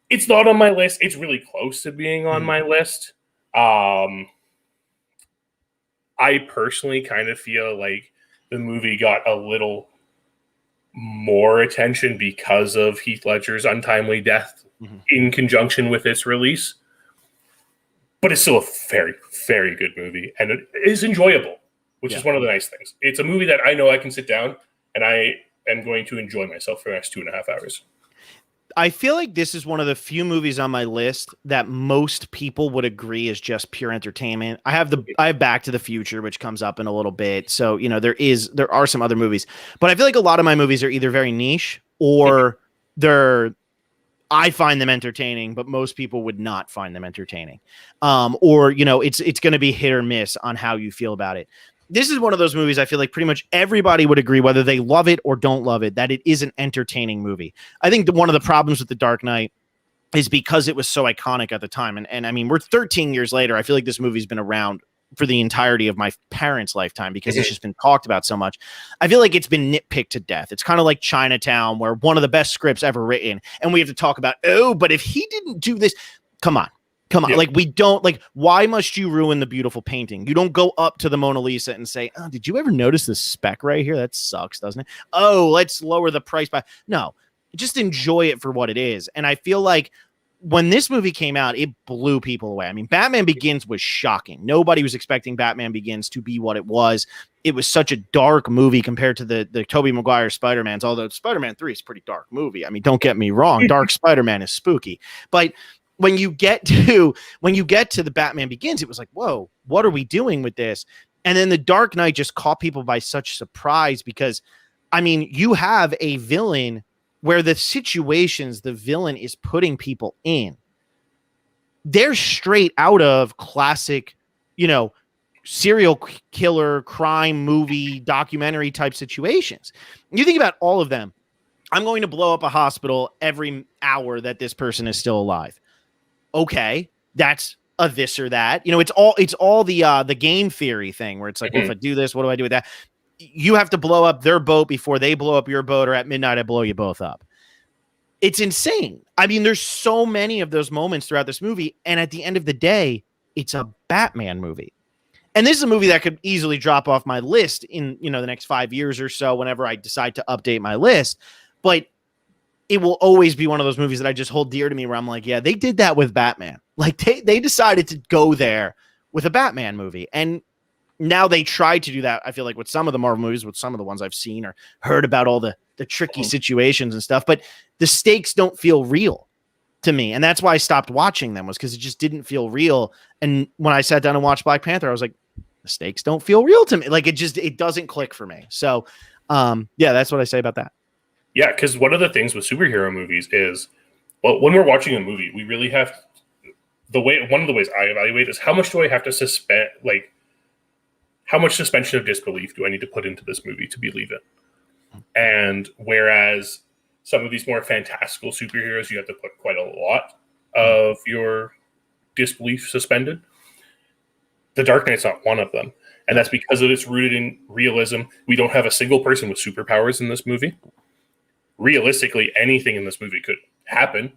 It's not on my list. It's really close to being on my list. I personally kind of feel like the movie got a little more attention because of Heath Ledger's untimely death in conjunction with its release. But it's still a very, very good movie, and it is enjoyable, which is one of the nice things. It's a movie that I know I can sit down, and I am going to enjoy myself for the next 2.5 hours. I feel like this is one of the few movies on my list that most people would agree is just pure entertainment. I have Back to the Future, which comes up in a little bit. So, you know, there are some other movies, but I feel like a lot of my movies are either very niche or I find them entertaining, but most people would not find them entertaining. Or, you know, it's going to be hit or miss on how you feel about it. This is one of those movies I feel like pretty much everybody would agree, whether they love it or don't love it, that it is an entertaining movie. I think one of the problems with The Dark Knight is because it was so iconic at the time. And I mean, we're 13 years later. I feel like this movie's been around for the entirety of my parents' lifetime because it's just been talked about so much. I feel like it's been nitpicked to death. It's kind of like Chinatown, where one of the best scripts ever written, and we have to talk about, oh, but if he didn't do this, come on. Yep. Like, we don't, like, why must you ruin the beautiful painting? You don't go up to the Mona Lisa and say, oh, did you ever notice this speck right here? That sucks, doesn't it? Oh, let's lower the price by. No, just enjoy it for what it is. And I feel like when this movie came out, it blew people away. I mean, Batman Begins was shocking. Nobody was expecting Batman Begins to be what it was. It was such a dark movie compared to the Tobey Maguire Spider-Mans, although Spider-Man 3 is a pretty dark movie. I mean, don't get me wrong. Dark Spider-Man is spooky. But when you get to the Batman Begins, it was like, whoa, what are we doing with this? And then the Dark Knight just caught people by such surprise because, I mean, you have a villain where the situations the villain is putting people in, they're straight out of classic, you know, serial killer, crime movie, documentary type situations. You think about all of them. I'm going to blow up a hospital every hour that this person is still alive. Okay, that's a this or that. You know, it's all the game theory thing where it's like, well, if I do this, what do I do with that? You have to blow up their boat before they blow up your boat, or at midnight I blow you both up. It's insane. I mean, there's so many of those moments throughout this movie, and at the end of the day, it's a Batman movie. And this is a movie that could easily drop off my list in, you know, the next 5 years or so whenever I decide to update my list. But it will always be one of those movies that I just hold dear to me where I'm like, yeah, they did that with Batman. Like they decided to go there with a Batman movie. And now they try to do that, I feel like, with some of the Marvel movies, with some of the ones I've seen or heard about all the tricky situations and stuff. But the stakes don't feel real to me. And that's why I stopped watching them, was because it just didn't feel real. And when I sat down and watched Black Panther, I was like, the stakes don't feel real to me. Like it doesn't click for me. So yeah, that's what I say about that. Yeah, because one of the things with superhero movies is, well, when we're watching a movie, we really have one of the ways I evaluate is how much do I have to suspend, like how much suspension of disbelief do I need to put into this movie to believe it? And whereas some of these more fantastical superheroes, you have to put quite a lot of your disbelief suspended. The Dark Knight's not one of them. And that's because it's rooted in realism. We don't have a single person with superpowers in this movie. Realistically, anything in this movie could happen.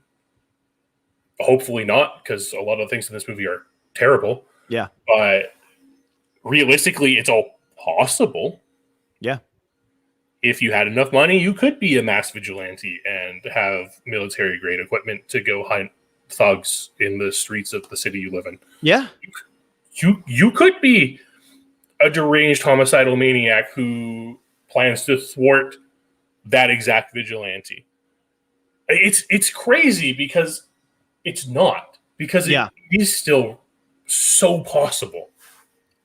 Hopefully not, because a lot of things in this movie are terrible. Yeah. But realistically, it's all possible. Yeah. If you had enough money, you could be a mass vigilante and have military-grade equipment to go hunt thugs in the streets of the city you live in. Yeah. You could be a deranged homicidal maniac who plans to thwart that exact vigilante. It's crazy because it's not. Because it is still so possible.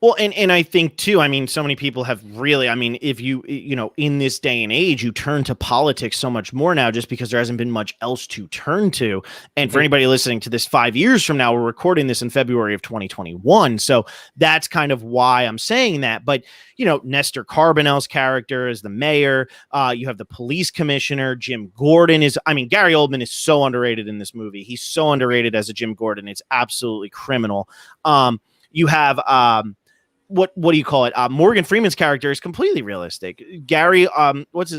Well, and I think too, I mean, so many people have really, I mean, if you know, in this day and age, you turn to politics so much more now just because there hasn't been much else to turn to. And for anybody listening to this 5 years from now, we're recording this in February of 2021. So that's kind of why I'm saying that. But, you know, Nestor Carbonell's character is the mayor. You have the police commissioner. Jim Gordon is, I mean, Gary Oldman is so underrated in this movie. He's so underrated as a Jim Gordon. It's absolutely criminal. You have, what do you call it? Morgan Freeman's character is completely realistic. Gary,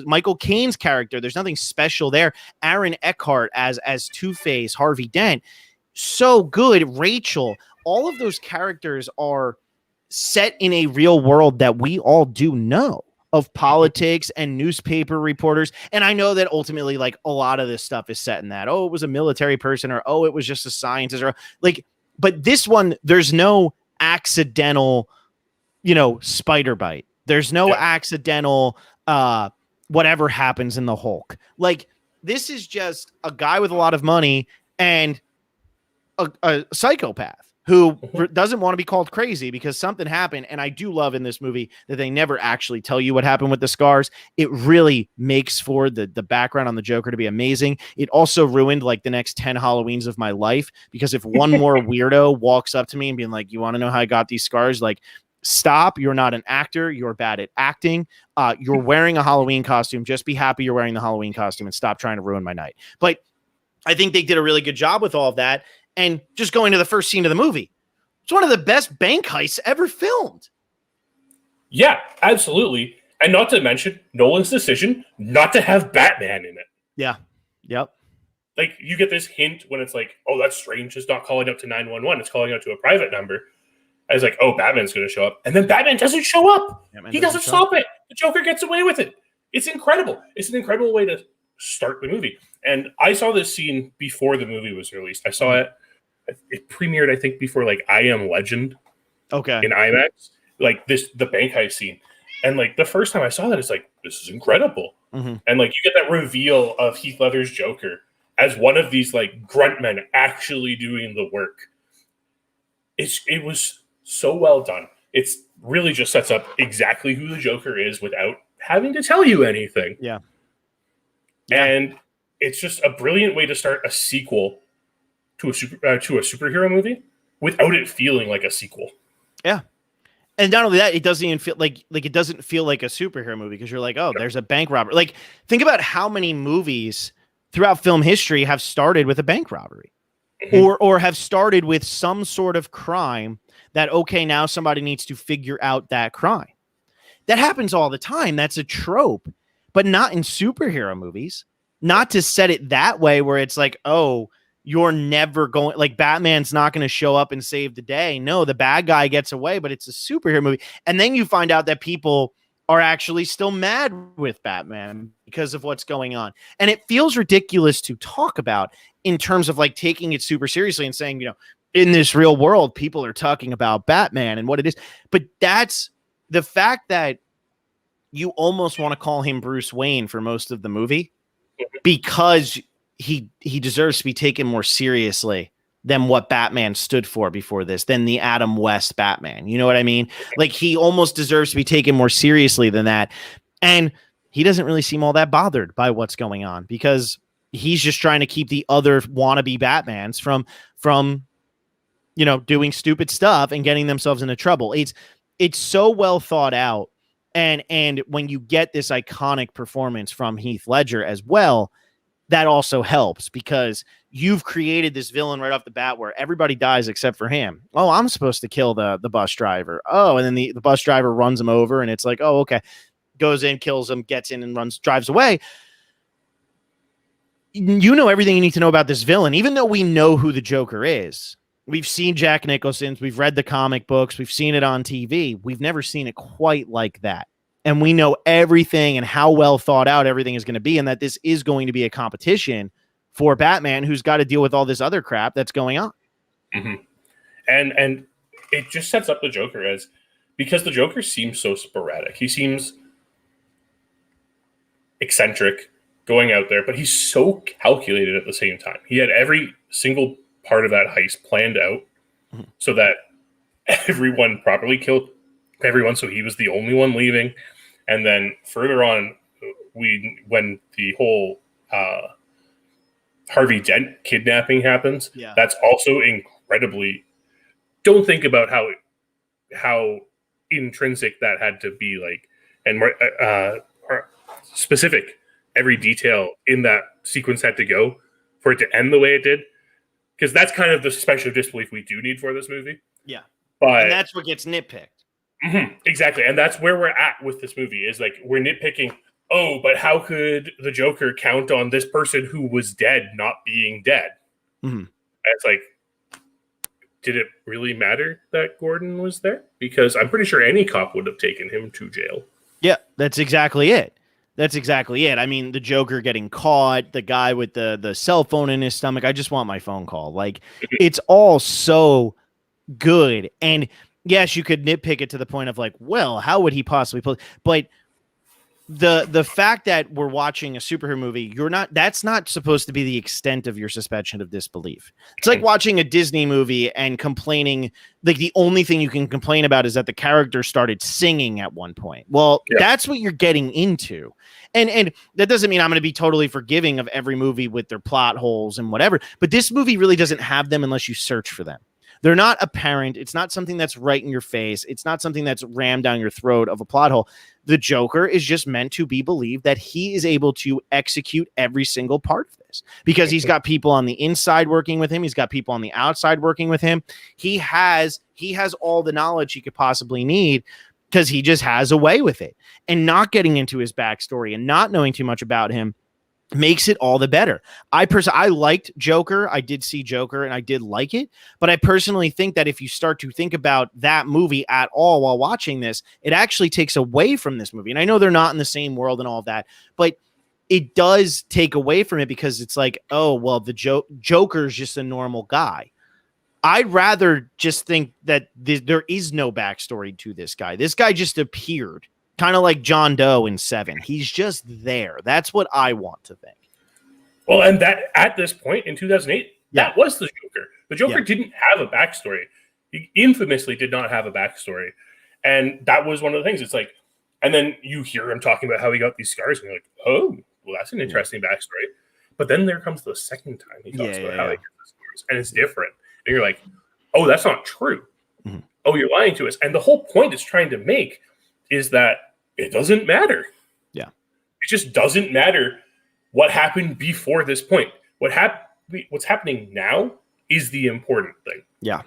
Michael Caine's character, there's nothing special there. Aaron Eckhart as Two-Face, Harvey Dent, so good. Rachel, all of those characters are set in a real world that we all do know of politics and newspaper reporters. And I know that ultimately, like, a lot of this stuff is set in that. Oh, it was a military person, or oh, it was just a scientist, or like, but this one, there's no accidental, you know, spider bite. There's no accidental whatever happens in the Hulk. Like, this is just a guy with a lot of money and a psychopath who doesn't want to be called crazy because something happened. And I do love in this movie that they never actually tell you what happened with the scars. It really makes for the background on the Joker to be amazing. It also ruined like the next 10 Halloweens of my life, because if one more weirdo walks up to me and being like, you want to know how I got these scars? Like, stop. You're not an actor. You're bad at acting. You're wearing a Halloween costume. Just be happy you're wearing the Halloween costume and stop trying to ruin my night. But I think they did a really good job with all of that. And just going to the first scene of the movie, it's one of the best bank heists ever filmed. Yeah, absolutely. And not to mention Nolan's decision not to have Batman in it. Yeah. Yep. Like, you get this hint when it's like, oh, that's strange. It's not calling out to 911. It's calling out to a private number. I was like, oh, Batman's going to show up. And then Batman doesn't show up. He doesn't stop it. The Joker gets away with it. It's incredible. It's an incredible way to start the movie. And I saw this scene before the movie was released. I saw it. It premiered, I think, before like I Am Legend. Okay. In IMAX. Like the bank heist scene. And like the first time I saw that, it's like, this is incredible. Mm-hmm. And like you get that reveal of Heath Ledger's Joker as one of these like grunt men actually doing the work. It was so well done. It's really just sets up exactly who the Joker is without having to tell you anything. Yeah. And it's just a brilliant way to start a sequel to a superhero movie without it feeling like a sequel. Yeah. And not only that, it doesn't even feel like it doesn't feel like a superhero movie, because you're like, oh, there's a bank robbery. Like, think about how many movies throughout film history have started with a bank robbery, or have started with some sort of crime that, okay, now somebody needs to figure out that crime. That happens all the time. That's a trope, but not in superhero movies. Not to set it that way where it's like, oh, you're never going, like, Batman's not going to show up and save the day. No, the bad guy gets away, but it's a superhero movie. And then you find out that people are actually still mad with Batman because of what's going on. And it feels ridiculous to talk about in terms of like taking it super seriously and saying, you know, in this real world, people are talking about Batman and what it is. But that's the fact that you almost want to call him Bruce Wayne for most of the movie, because he deserves to be taken more seriously than what Batman stood for before this, than the Adam West Batman. You know what I mean? Like, he almost deserves to be taken more seriously than that. And he doesn't really seem all that bothered by what's going on, because he's just trying to keep the other wannabe Batmans from, you know, doing stupid stuff and getting themselves into trouble. It's so well thought out. And when you get this iconic performance from Heath Ledger as well, that also helps because you've created this villain right off the bat where everybody dies except for him. Oh, I'm supposed to kill the bus driver. Oh, and then the bus driver runs him over, and it's like, oh, okay. Goes in, kills him, gets in, and drives away. You know everything you need to know about this villain, even though we know who the Joker is. We've seen Jack Nicholson's, we've read the comic books, we've seen it on TV. We've never seen it quite like that. And we know everything and how well thought out everything is going to be, and that this is going to be a competition for Batman, who's got to deal with all this other crap that's going on. Mm-hmm. And it just sets up the Joker as, because the Joker seems so sporadic. He seems eccentric going out there, but he's so calculated at the same time. He had every single part of that heist planned out so that everyone properly killed everyone, so he was the only one leaving. And then further on, when the whole Harvey Dent kidnapping happens, that's also incredibly. Don't think about how intrinsic that had to be, like, and specific every detail in that sequence had to go for it to end the way it did. Because that's kind of the suspension of disbelief we do need for this movie. Yeah. But and that's what gets nitpicked. Mm-hmm, exactly. And that's where we're at with this movie, is like, we're nitpicking, oh, but how could the Joker count on this person who was dead not being dead? Mm-hmm. And it's like, did it really matter that Gordon was there? Because I'm pretty sure any cop would have taken him to jail. Yeah, that's exactly it. That's exactly it. I mean, the Joker getting caught, the guy with the cell phone in his stomach. I just want my phone call. Like, it's all so good. And yes, you could nitpick it to the point of like, well, how would he possibly pull? But the fact that we're watching a superhero movie, that's not supposed to be the extent of your suspension of disbelief. It's like watching a Disney movie and complaining, like, the only thing you can complain about is that the character started singing at one point. Well, that's what you're getting into. And that doesn't mean I'm going to be totally forgiving of every movie with their plot holes and whatever, but this movie really doesn't have them unless you search for them. They're not apparent. It's not something that's right in your face. It's not something that's rammed down your throat of a plot hole. The Joker is just meant to be believed that he is able to execute every single part of this because he's got people on the inside working with him. He's got people on the outside working with him. He has all the knowledge he could possibly need because he just has a way with it. And not getting into his backstory and not knowing too much about him makes it all the better. I liked Joker. I did see Joker and I did like it, but I personally think that if you start to think about that movie at all while watching this, it actually takes away from this movie. And I know they're not in the same world and all of that, but it does take away from it because it's like, oh, well, the Joker's just a normal guy. I'd rather just think that there is no backstory to this guy. This guy just appeared. Kind of like John Doe in Seven. He's just there. That's what I want to think. Well, and that at this point in 2008, that was the Joker. The Joker didn't have a backstory. He infamously did not have a backstory. And that was one of the things. It's like, and then you hear him talking about how he got these scars, and you're like, oh, well, that's an interesting backstory. But then there comes the second time he talks about how he got the scars, and it's different. And you're like, oh, that's not true. Mm-hmm. Oh, you're lying to us. And the whole point it's trying to make is that it doesn't matter. Yeah. It just doesn't matter what happened before this point. What's happening now is the important thing. Yeah.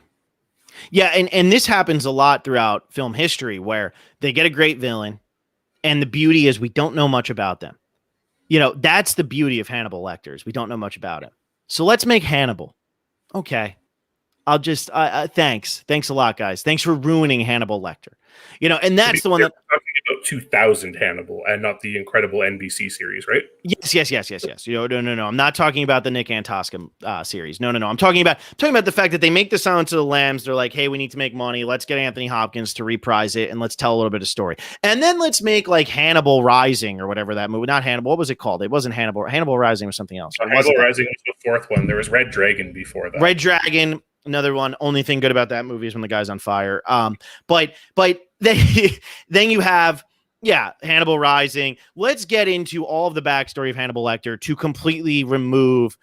Yeah, and this happens a lot throughout film history where they get a great villain, and the beauty is we don't know much about them. You know, that's the beauty of Hannibal Lecter. We don't know much about him. So let's make Hannibal. Okay. I'll just thanks a lot, guys. Thanks for ruining Hannibal Lecter. You know, and that's the one that talking about 2000 Hannibal and not the incredible NBC series, right? Yes. You know, no. I'm not talking about the Nick Antosca series. No. I'm talking about the fact that they make the Silence of the Lambs. They're like, hey, we need to make money. Let's get Anthony Hopkins to reprise it and let's tell a little bit of story. And then let's make like Hannibal Rising or whatever that movie. Not Hannibal. What was it called? It wasn't Hannibal. Hannibal Rising was something else. Hannibal Rising was the fourth one. There was Red Dragon before that. Red Dragon. Another one. Only thing good about that movie is when the guy's on fire. But then you have Hannibal Rising. Let's get into all of the backstory of Hannibal Lecter to completely remove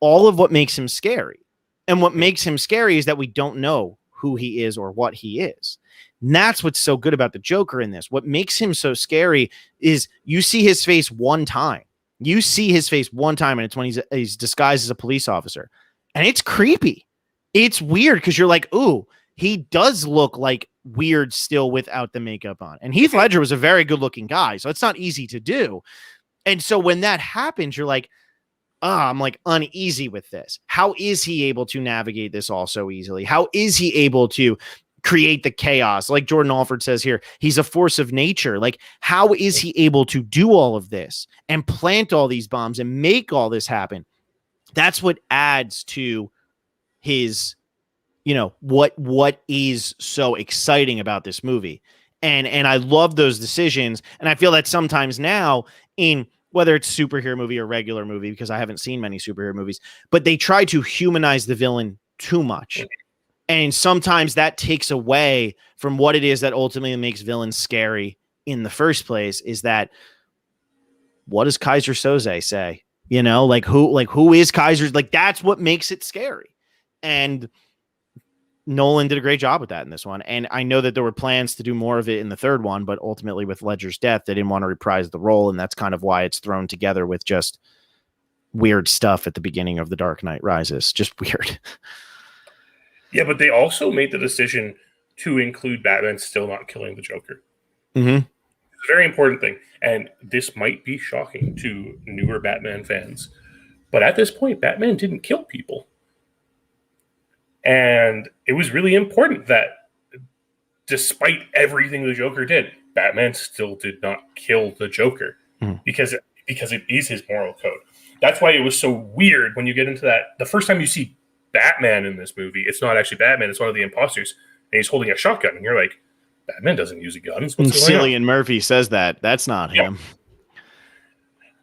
all of what makes him scary. And what makes him scary is that we don't know who he is or what he is. And that's what's so good about the Joker in this. What makes him so scary is you see his face one time. You see his face one time, and it's when he's disguised as a police officer, and it's creepy. It's weird because you're like, ooh, he does look like weird still without the makeup on. And Heath Ledger was a very good looking guy, so it's not easy to do. And so when that happens, you're like, I'm like uneasy with this. How is he able to navigate this all so easily? How is he able to create the chaos? Like Jordan Alford says here, he's a force of nature. Like, how is he able to do all of this and plant all these bombs and make all this happen? That's what adds to his, what is so exciting about this movie. And I love those decisions. And I feel that sometimes now, in whether it's superhero movie or regular movie, because I haven't seen many superhero movies, but they try to humanize the villain too much. And sometimes that takes away from what it is that ultimately makes villains scary in the first place, is that, what does Kaiser Soze say? Who is Kaiser's? Like, that's what makes it scary. And Nolan did a great job with that in this one. And I know that there were plans to do more of it in the third one, but ultimately with Ledger's death, they didn't want to reprise the role. And that's kind of why it's thrown together with just weird stuff at the beginning of The Dark Knight Rises. Just weird. Yeah, but they also made the decision to include Batman still not killing the Joker. Mm-hmm. It's a very important thing. And this might be shocking to newer Batman fans. But at this point, Batman didn't kill people. And it was really important that despite everything the Joker did, Batman still did not kill the Joker because it is his moral code. That's why it was so weird when you get into that. The first time you see Batman in this movie, it's not actually Batman, it's one of the imposters, and he's holding a shotgun, and you're like, Batman doesn't use guns. What's going on? Cillian Murphy says that. That's not him.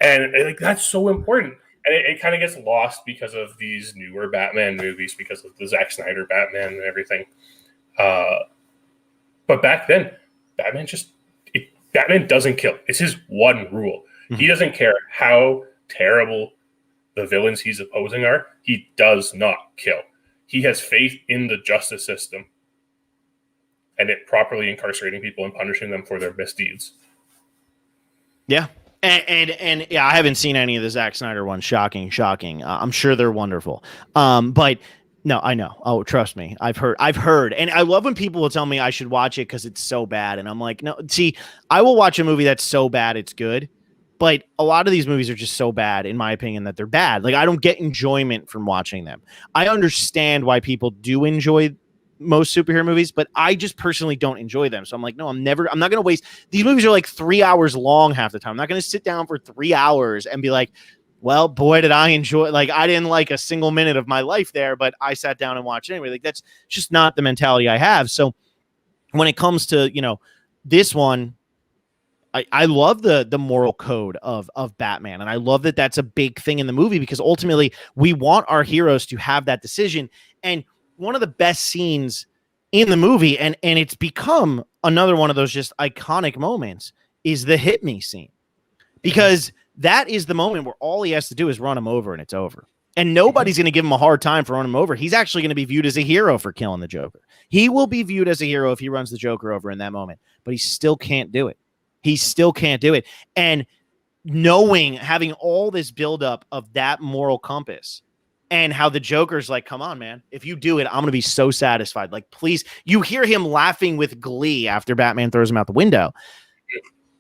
And like, that's so important. And it kind of gets lost because of these newer Batman movies, because of the Zack Snyder Batman and everything. But back then, Batman doesn't kill. It's his one rule. Mm-hmm. He doesn't care how terrible the villains he's opposing are. He does not kill. He has faith in the justice system and it properly incarcerating people and punishing them for their misdeeds. Yeah. And yeah, I haven't seen any of the Zack Snyder ones. Shocking. I'm sure they're wonderful. But no, I know. Oh, trust me. I've heard. And I love when people will tell me I should watch it because it's so bad. And I'm like, no, see, I will watch a movie that's so bad it's good. But a lot of these movies are just so bad, in my opinion, that they're bad. Like, I don't get enjoyment from watching them. I understand why people do enjoy most superhero movies, but I just personally don't enjoy them. So I'm like, no, I'm not going to waste. These movies are like 3 hours long half the time. I'm not going to sit down for 3 hours and be like, well, boy, did I enjoy. Like, I didn't like a single minute of my life there, but I sat down and watched anyway. Like, that's just not the mentality I have. So when it comes to, this one, I love the moral code of Batman. And I love that that's a big thing in the movie, because ultimately we want our heroes to have that decision. And one of the best scenes in the movie, and it's become another one of those just iconic moments, is the hit me scene, because that is the moment where all he has to do is run him over and it's over. And nobody's going to give him a hard time for running him over. He's actually going to be viewed as a hero for killing the Joker. He will be viewed as a hero if he runs the Joker over in that moment, but he still can't do it. He still can't do it. And having all this buildup of that moral compass, and how the Joker's like, come on, man, if you do it, I'm going to be so satisfied. Like, please. You hear him laughing with glee after Batman throws him out the window,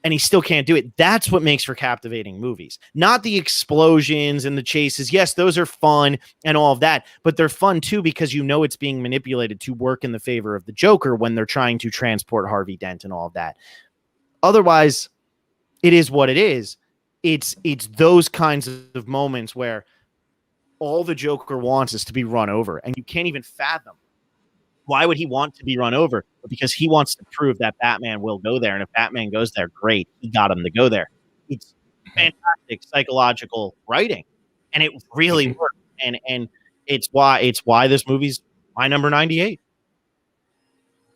and he still can't do it. That's what makes for captivating movies, not the explosions and the chases. Yes, those are fun and all of that, but they're fun too because it's being manipulated to work in the favor of the Joker when they're trying to transport Harvey Dent and all of that. Otherwise, it is what it is. It's those kinds of moments where all the Joker wants is to be run over, and you can't even fathom why would he want to be run over? Because he wants to prove that Batman will go there, and if Batman goes there, great, he got him to go there. It's fantastic psychological writing, and it really works. And it's why this movie's my number 98.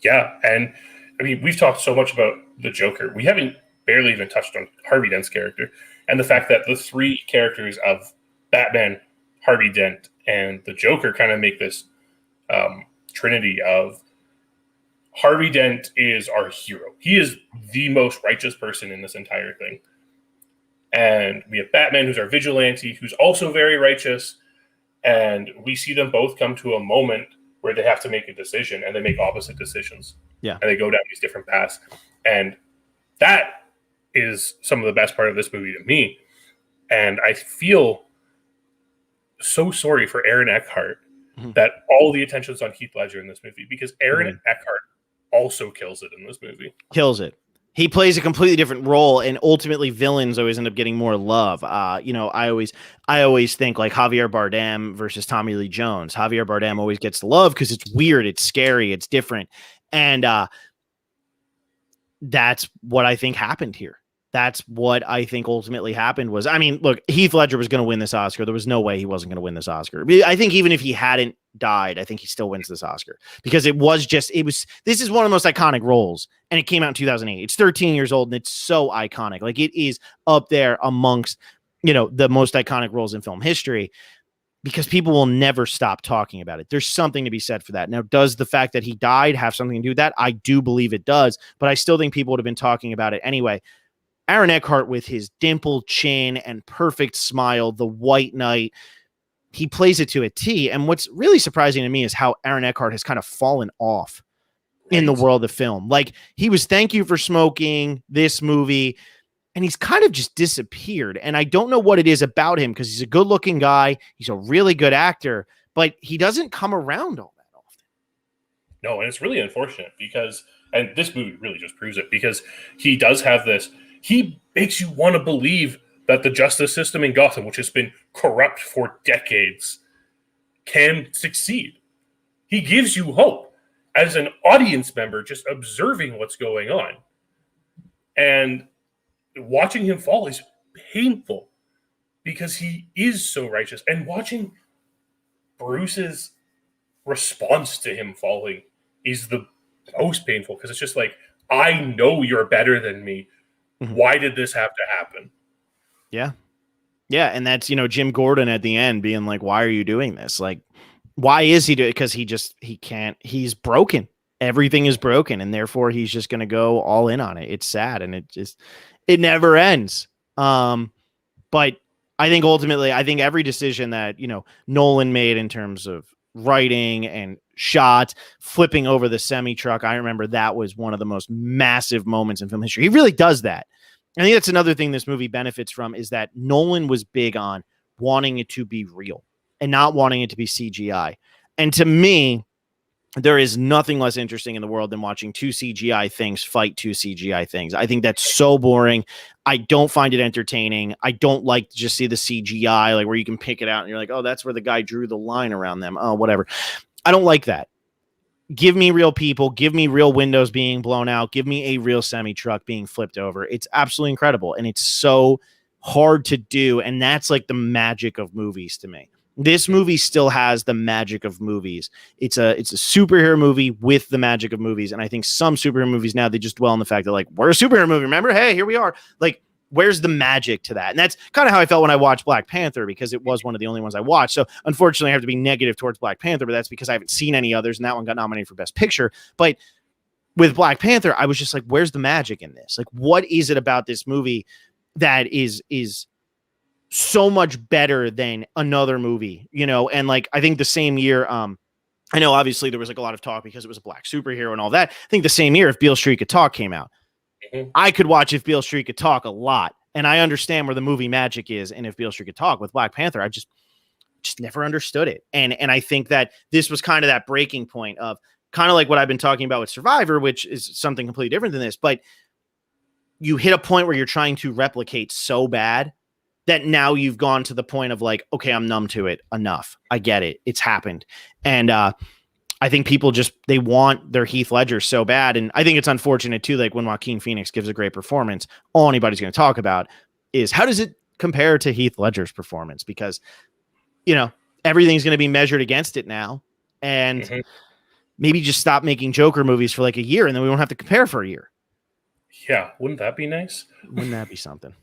Yeah, and I mean, we've talked so much about the Joker. We haven't barely even touched on Harvey Dent's character, and the fact that the three characters of Batman, Harvey Dent, and the Joker kind of make this trinity of Harvey Dent is our hero. He is the most righteous person in this entire thing. And we have Batman, who's our vigilante, who's also very righteous. And we see them both come to a moment where they have to make a decision, and they make opposite decisions. Yeah. And they go down these different paths. And that is some of the best part of this movie to me. And I feel so sorry for Aaron Eckhart that all the attention is on Heath Ledger in this movie, because Aaron Eckhart also kills it in this movie. Kills it. He plays a completely different role, and ultimately villains always end up getting more love. You know, I always think like Javier Bardem versus Tommy Lee Jones. Javier Bardem always gets the love because it's weird, it's scary, it's different. And that's what I think happened here. That's what I think ultimately happened was, I mean, look, Heath Ledger was going to win this Oscar. There was no way he wasn't going to win this Oscar. I think even if he hadn't died, I think he still wins this Oscar, because this is one of the most iconic roles, and it came out in 2008. It's 13 years old, and it's so iconic. Like, it is up there amongst, you know, the most iconic roles in film history, because people will never stop talking about it. There's something to be said for that. Now, does the fact that he died have something to do with that? I do believe it does, but I still think people would have been talking about it anyway. Aaron Eckhart, with his dimpled chin and perfect smile, the White Knight, he plays it to a T. And what's really surprising to me is how Aaron Eckhart has kind of fallen off in the world of film. Like, he was Thank You for Smoking, this movie, and he's kind of just disappeared. And I don't know what it is about him, because he's a good looking guy. He's a really good actor, but he doesn't come around all that often. No, and it's really unfortunate because, and this movie really just proves it, because he does have this, he makes you want to believe that the justice system in Gotham, which has been corrupt for decades, can succeed. He gives you hope as an audience member just observing what's going on. And watching him fall is painful because he is so righteous. And watching Bruce's response to him falling is the most painful, because it's just like, I know you're better than me. Why did this have to happen? Yeah. Yeah. And that's, you know, Jim Gordon at the end being like, why are you doing this? Like, why is he doing it? Because he can't, he's broken. Everything is broken. And therefore he's just going to go all in on it. It's sad. And it never ends. But I think ultimately, every decision that, you know, Nolan made in terms of writing and shot, flipping over the semi truck, I remember that was one of the most massive moments in film history. He really does that. I think that's another thing this movie benefits from, is that Nolan was big on wanting it to be real and not wanting it to be CGI. And to me, there is nothing less interesting in the world than watching two CGI things fight two CGI things. I think that's so boring. I don't find it entertaining. I don't like to just see the CGI, like where you can pick it out and you're like, oh, that's where the guy drew the line around them. Oh, whatever. I don't like that. Give me real people. Give me real windows being blown out. Give me a real semi-truck being flipped over. It's absolutely incredible. And it's so hard to do. And that's like the magic of movies to me. This movie still has the magic of movies. It's a superhero movie with the magic of movies. And I think some superhero movies now, they just dwell on the fact that, like, we're a superhero movie. Remember? Hey, here we are. Like, where's the magic to that? And that's kind of how I felt when I watched Black Panther, because it was one of the only ones I watched. So unfortunately, I have to be negative towards Black Panther, but that's because I haven't seen any others, and that one got nominated for Best Picture. But with Black Panther, I was just like, where's the magic in this? Like, what is it about this movie that is so much better than another movie, you know? And like, I think the same year, I know obviously there was like a lot of talk because it was a black superhero and all that. I think the same year, If Beale Street Could Talk came out, I could watch If Beale Street Could Talk a lot. And I understand where the movie magic is in If Beale Street Could Talk. With Black Panther, I just never understood it. And I think that this was kind of that breaking point of kind of like what I've been talking about with Survivor, which is something completely different than this. But you hit a point where you're trying to replicate so bad that now you've gone to the point of like, okay, I'm numb to it enough. I get it. It's happened. And I think people they want their Heath Ledger so bad. And I think it's unfortunate too, like when Joaquin Phoenix gives a great performance, all anybody's going to talk about is how does it compare to Heath Ledger's performance? Because, you know, everything's going to be measured against it now. And maybe just stop making Joker movies for like a year, and then we won't have to compare for a year. Yeah. Wouldn't that be nice? Wouldn't that be something?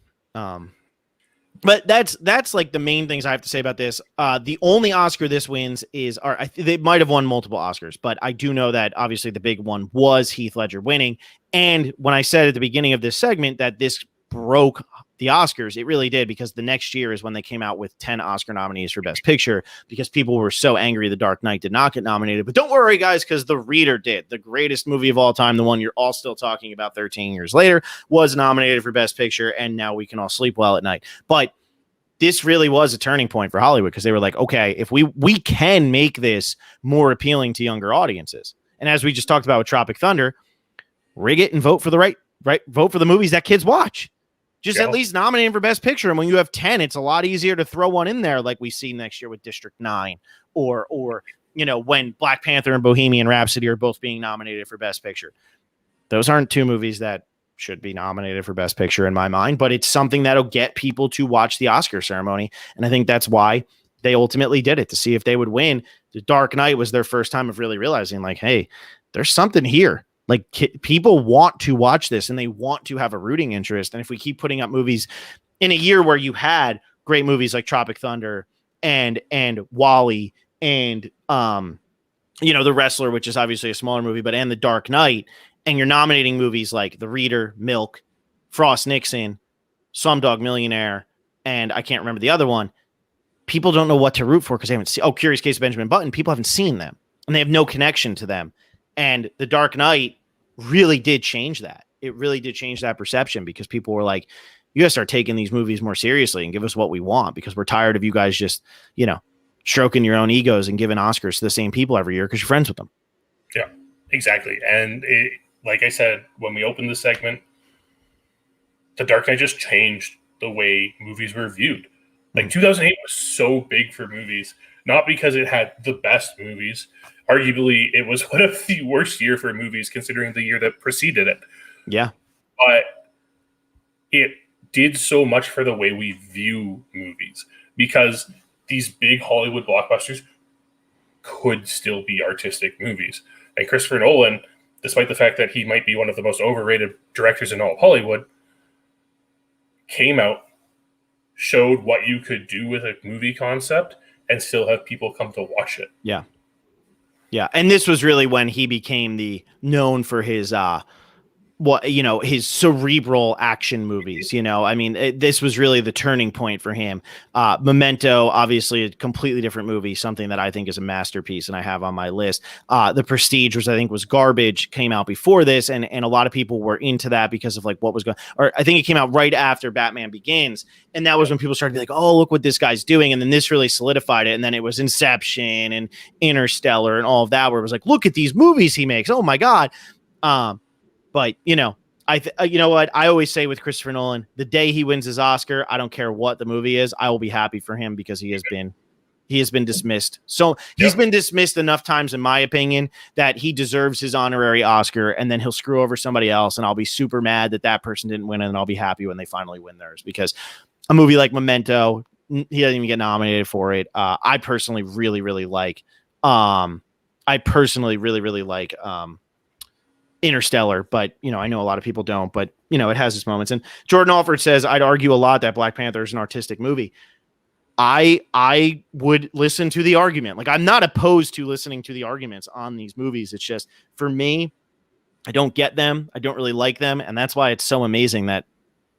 But that's like the main things I have to say about this. The only Oscar this wins is, they might have won multiple Oscars, but I do know that obviously the big one was Heath Ledger winning. And when I said at the beginning of this segment that this broke the Oscars. It really did, because the next year is when they came out with 10 Oscar nominees for Best Picture, because people were so angry The Dark Knight did not get nominated. But don't worry, guys, because The Reader did. The greatest movie of all time, the one you're all still talking about 13 years later, was nominated for Best Picture, and now we can all sleep well at night. But this really was a turning point for Hollywood, because they were like, okay, if we can make this more appealing to younger audiences. And as we just talked about with Tropic Thunder, rig it and vote for the vote for the movies that kids watch. Just at least nominate him for Best Picture. And when you have 10, it's a lot easier to throw one in there, like we see next year with District 9, or when Black Panther and Bohemian Rhapsody are both being nominated for Best Picture. Those aren't two movies that should be nominated for Best Picture in my mind, but it's something that'll get people to watch the Oscar ceremony. And I think that's why they ultimately did it, to see if they would win. The Dark Knight was their first time of really realizing, like, hey, there's something here. Like, people want to watch this, and they want to have a rooting interest. And if we keep putting up movies in a year where you had great movies like Tropic Thunder and Wall-E and The Wrestler, which is obviously a smaller movie, and The Dark Knight, and you're nominating movies like The Reader, Milk, Frost Nixon, Slumdog Millionaire, and I can't remember the other one. People don't know what to root for because they haven't seen. Curious Case of Benjamin Button. People haven't seen them, and they have no connection to them. And The Dark Knight really did change that. It really did change that perception, because people were like, you guys start taking these movies more seriously and give us what we want, because we're tired of you guys just, stroking your own egos and giving Oscars to the same people every year because you're friends with them. Yeah, exactly. And like I said, when we opened the segment, The Dark Knight just changed the way movies were viewed. Like 2008 was so big for movies, not because it had the best movies. Arguably, it was one of the worst year for movies considering the year that preceded it. Yeah. But it did so much for the way we view movies, because these big Hollywood blockbusters could still be artistic movies. And Christopher Nolan, despite the fact that he might be one of the most overrated directors in all of Hollywood, came out, showed what you could do with a movie concept, and still have people come to watch it. Yeah. Yeah. And this was really when he became known for his, his cerebral action movies. This was really the turning point for him. Memento, obviously a completely different movie, something that I think is a masterpiece and I have on my list. The Prestige, which I think was garbage, came out before this, and a lot of people were into that because of like what was going, or I think it came out right after Batman Begins, and that was when people started to be like, oh, look what this guy's doing, and then this really solidified it, and then it was Inception and Interstellar and all of that, where it was like, look at these movies he makes, oh my god. But you know what? I always say with Christopher Nolan, the day he wins his Oscar, I don't care what the movie is, I will be happy for him, because he has been dismissed. So he's been dismissed enough times, in my opinion, that he deserves his honorary Oscar, and then he'll screw over somebody else, and I'll be super mad that person didn't win, and I'll be happy when they finally win theirs, because a movie like Memento, he doesn't even get nominated for it. I personally really, really like. Interstellar, but I know a lot of people don't, but it has its moments. And Jordan Alford says, I'd argue a lot that Black Panther is an artistic movie. I would listen to the argument. Like, I'm not opposed to listening to the arguments on these movies. It's just, for me, I don't get them. I don't really like them. And that's why it's so amazing that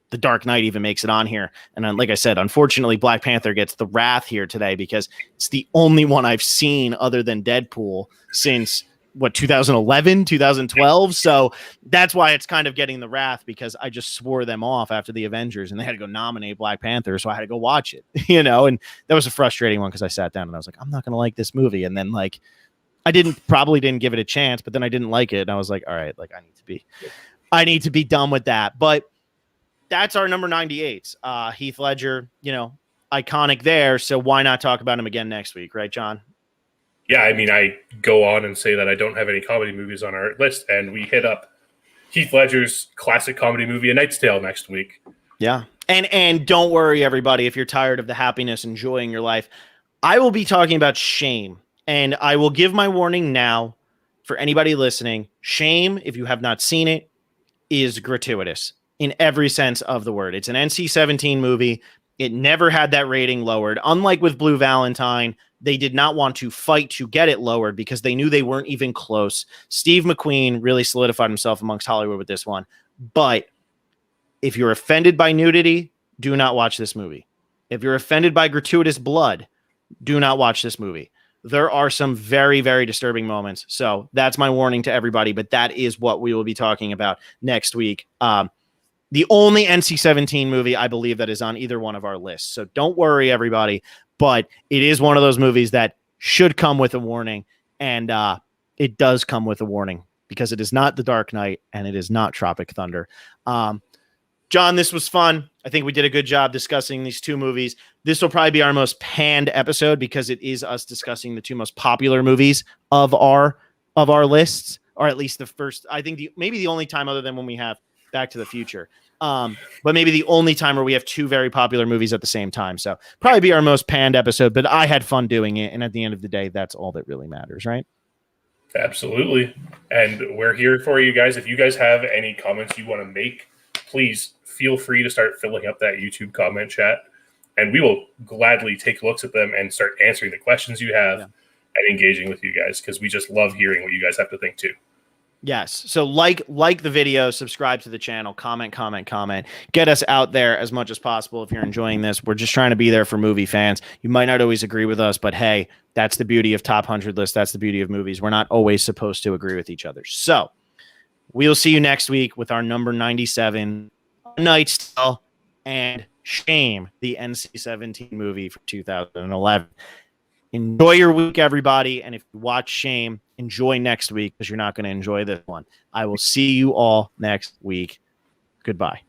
The Dark Knight even makes it on here. And like I said, unfortunately, Black Panther gets the wrath here today, because it's the only one I've seen other than Deadpool since 2011, 2012. So that's why it's kind of getting the wrath, because I just swore them off after the Avengers and they had to go nominate Black Panther. So I had to go watch it, and that was a frustrating one, because I sat down and I was like, I'm not going to like this movie. And then like, I probably didn't give it a chance, but then I didn't like it. And I was like, all right, like I need to be done with that. But that's our number 98. Heath Ledger, iconic there. So why not talk about him again next week? Right, John? Yeah, I mean, I go on and say that I don't have any comedy movies on our list, and we hit up Heath Ledger's classic comedy movie, A Knight's Tale, next week. Yeah, and don't worry, everybody, if you're tired of the happiness, enjoying your life, I will be talking about Shame, and I will give my warning now for anybody listening. Shame, if you have not seen it, is gratuitous in every sense of the word. It's an NC-17 movie. It never had that rating lowered. Unlike with Blue Valentine, they did not want to fight to get it lowered, because they knew they weren't even close. Steve McQueen really solidified himself amongst Hollywood with this one. But if you're offended by nudity, do not watch this movie. If you're offended by gratuitous blood, do not watch this movie. There are some very, very disturbing moments. So that's my warning to everybody, but that is what we will be talking about next week. The only NC-17 movie I believe that is on either one of our lists. So don't worry, everybody, but it is one of those movies that should come with a warning, and it does come with a warning because it is not The Dark Knight and it is not Tropic Thunder. John, this was fun. I think we did a good job discussing these two movies. This will probably be our most panned episode because it is us discussing the two most popular movies of our lists, or at least the first. I think maybe the only time other than when we have Back to the Future, but maybe the only time where we have two very popular movies at the same time. So probably be our most panned episode. But I had fun doing it, and at the end of the day, that's all that really matters, right? Absolutely. And we're here for you guys. If you guys have any comments you want to make, please feel free to start filling up that YouTube comment chat, and we will gladly take looks at them and start answering the questions you have and engaging with you guys, because we just love hearing what you guys have to think too. Yes. So like the video, subscribe to the channel, comment, get us out there as much as possible. If you're enjoying this, we're just trying to be there for movie fans. You might not always agree with us, but hey, that's the beauty of Top 100 lists. That's the beauty of movies. We're not always supposed to agree with each other. So we'll see you next week with our number 97, Night's Tale and Shame, the NC-17 movie for 2011. Enjoy your week, everybody. And if you watch Shame, enjoy next week because you're not going to enjoy this one. I will see you all next week. Goodbye.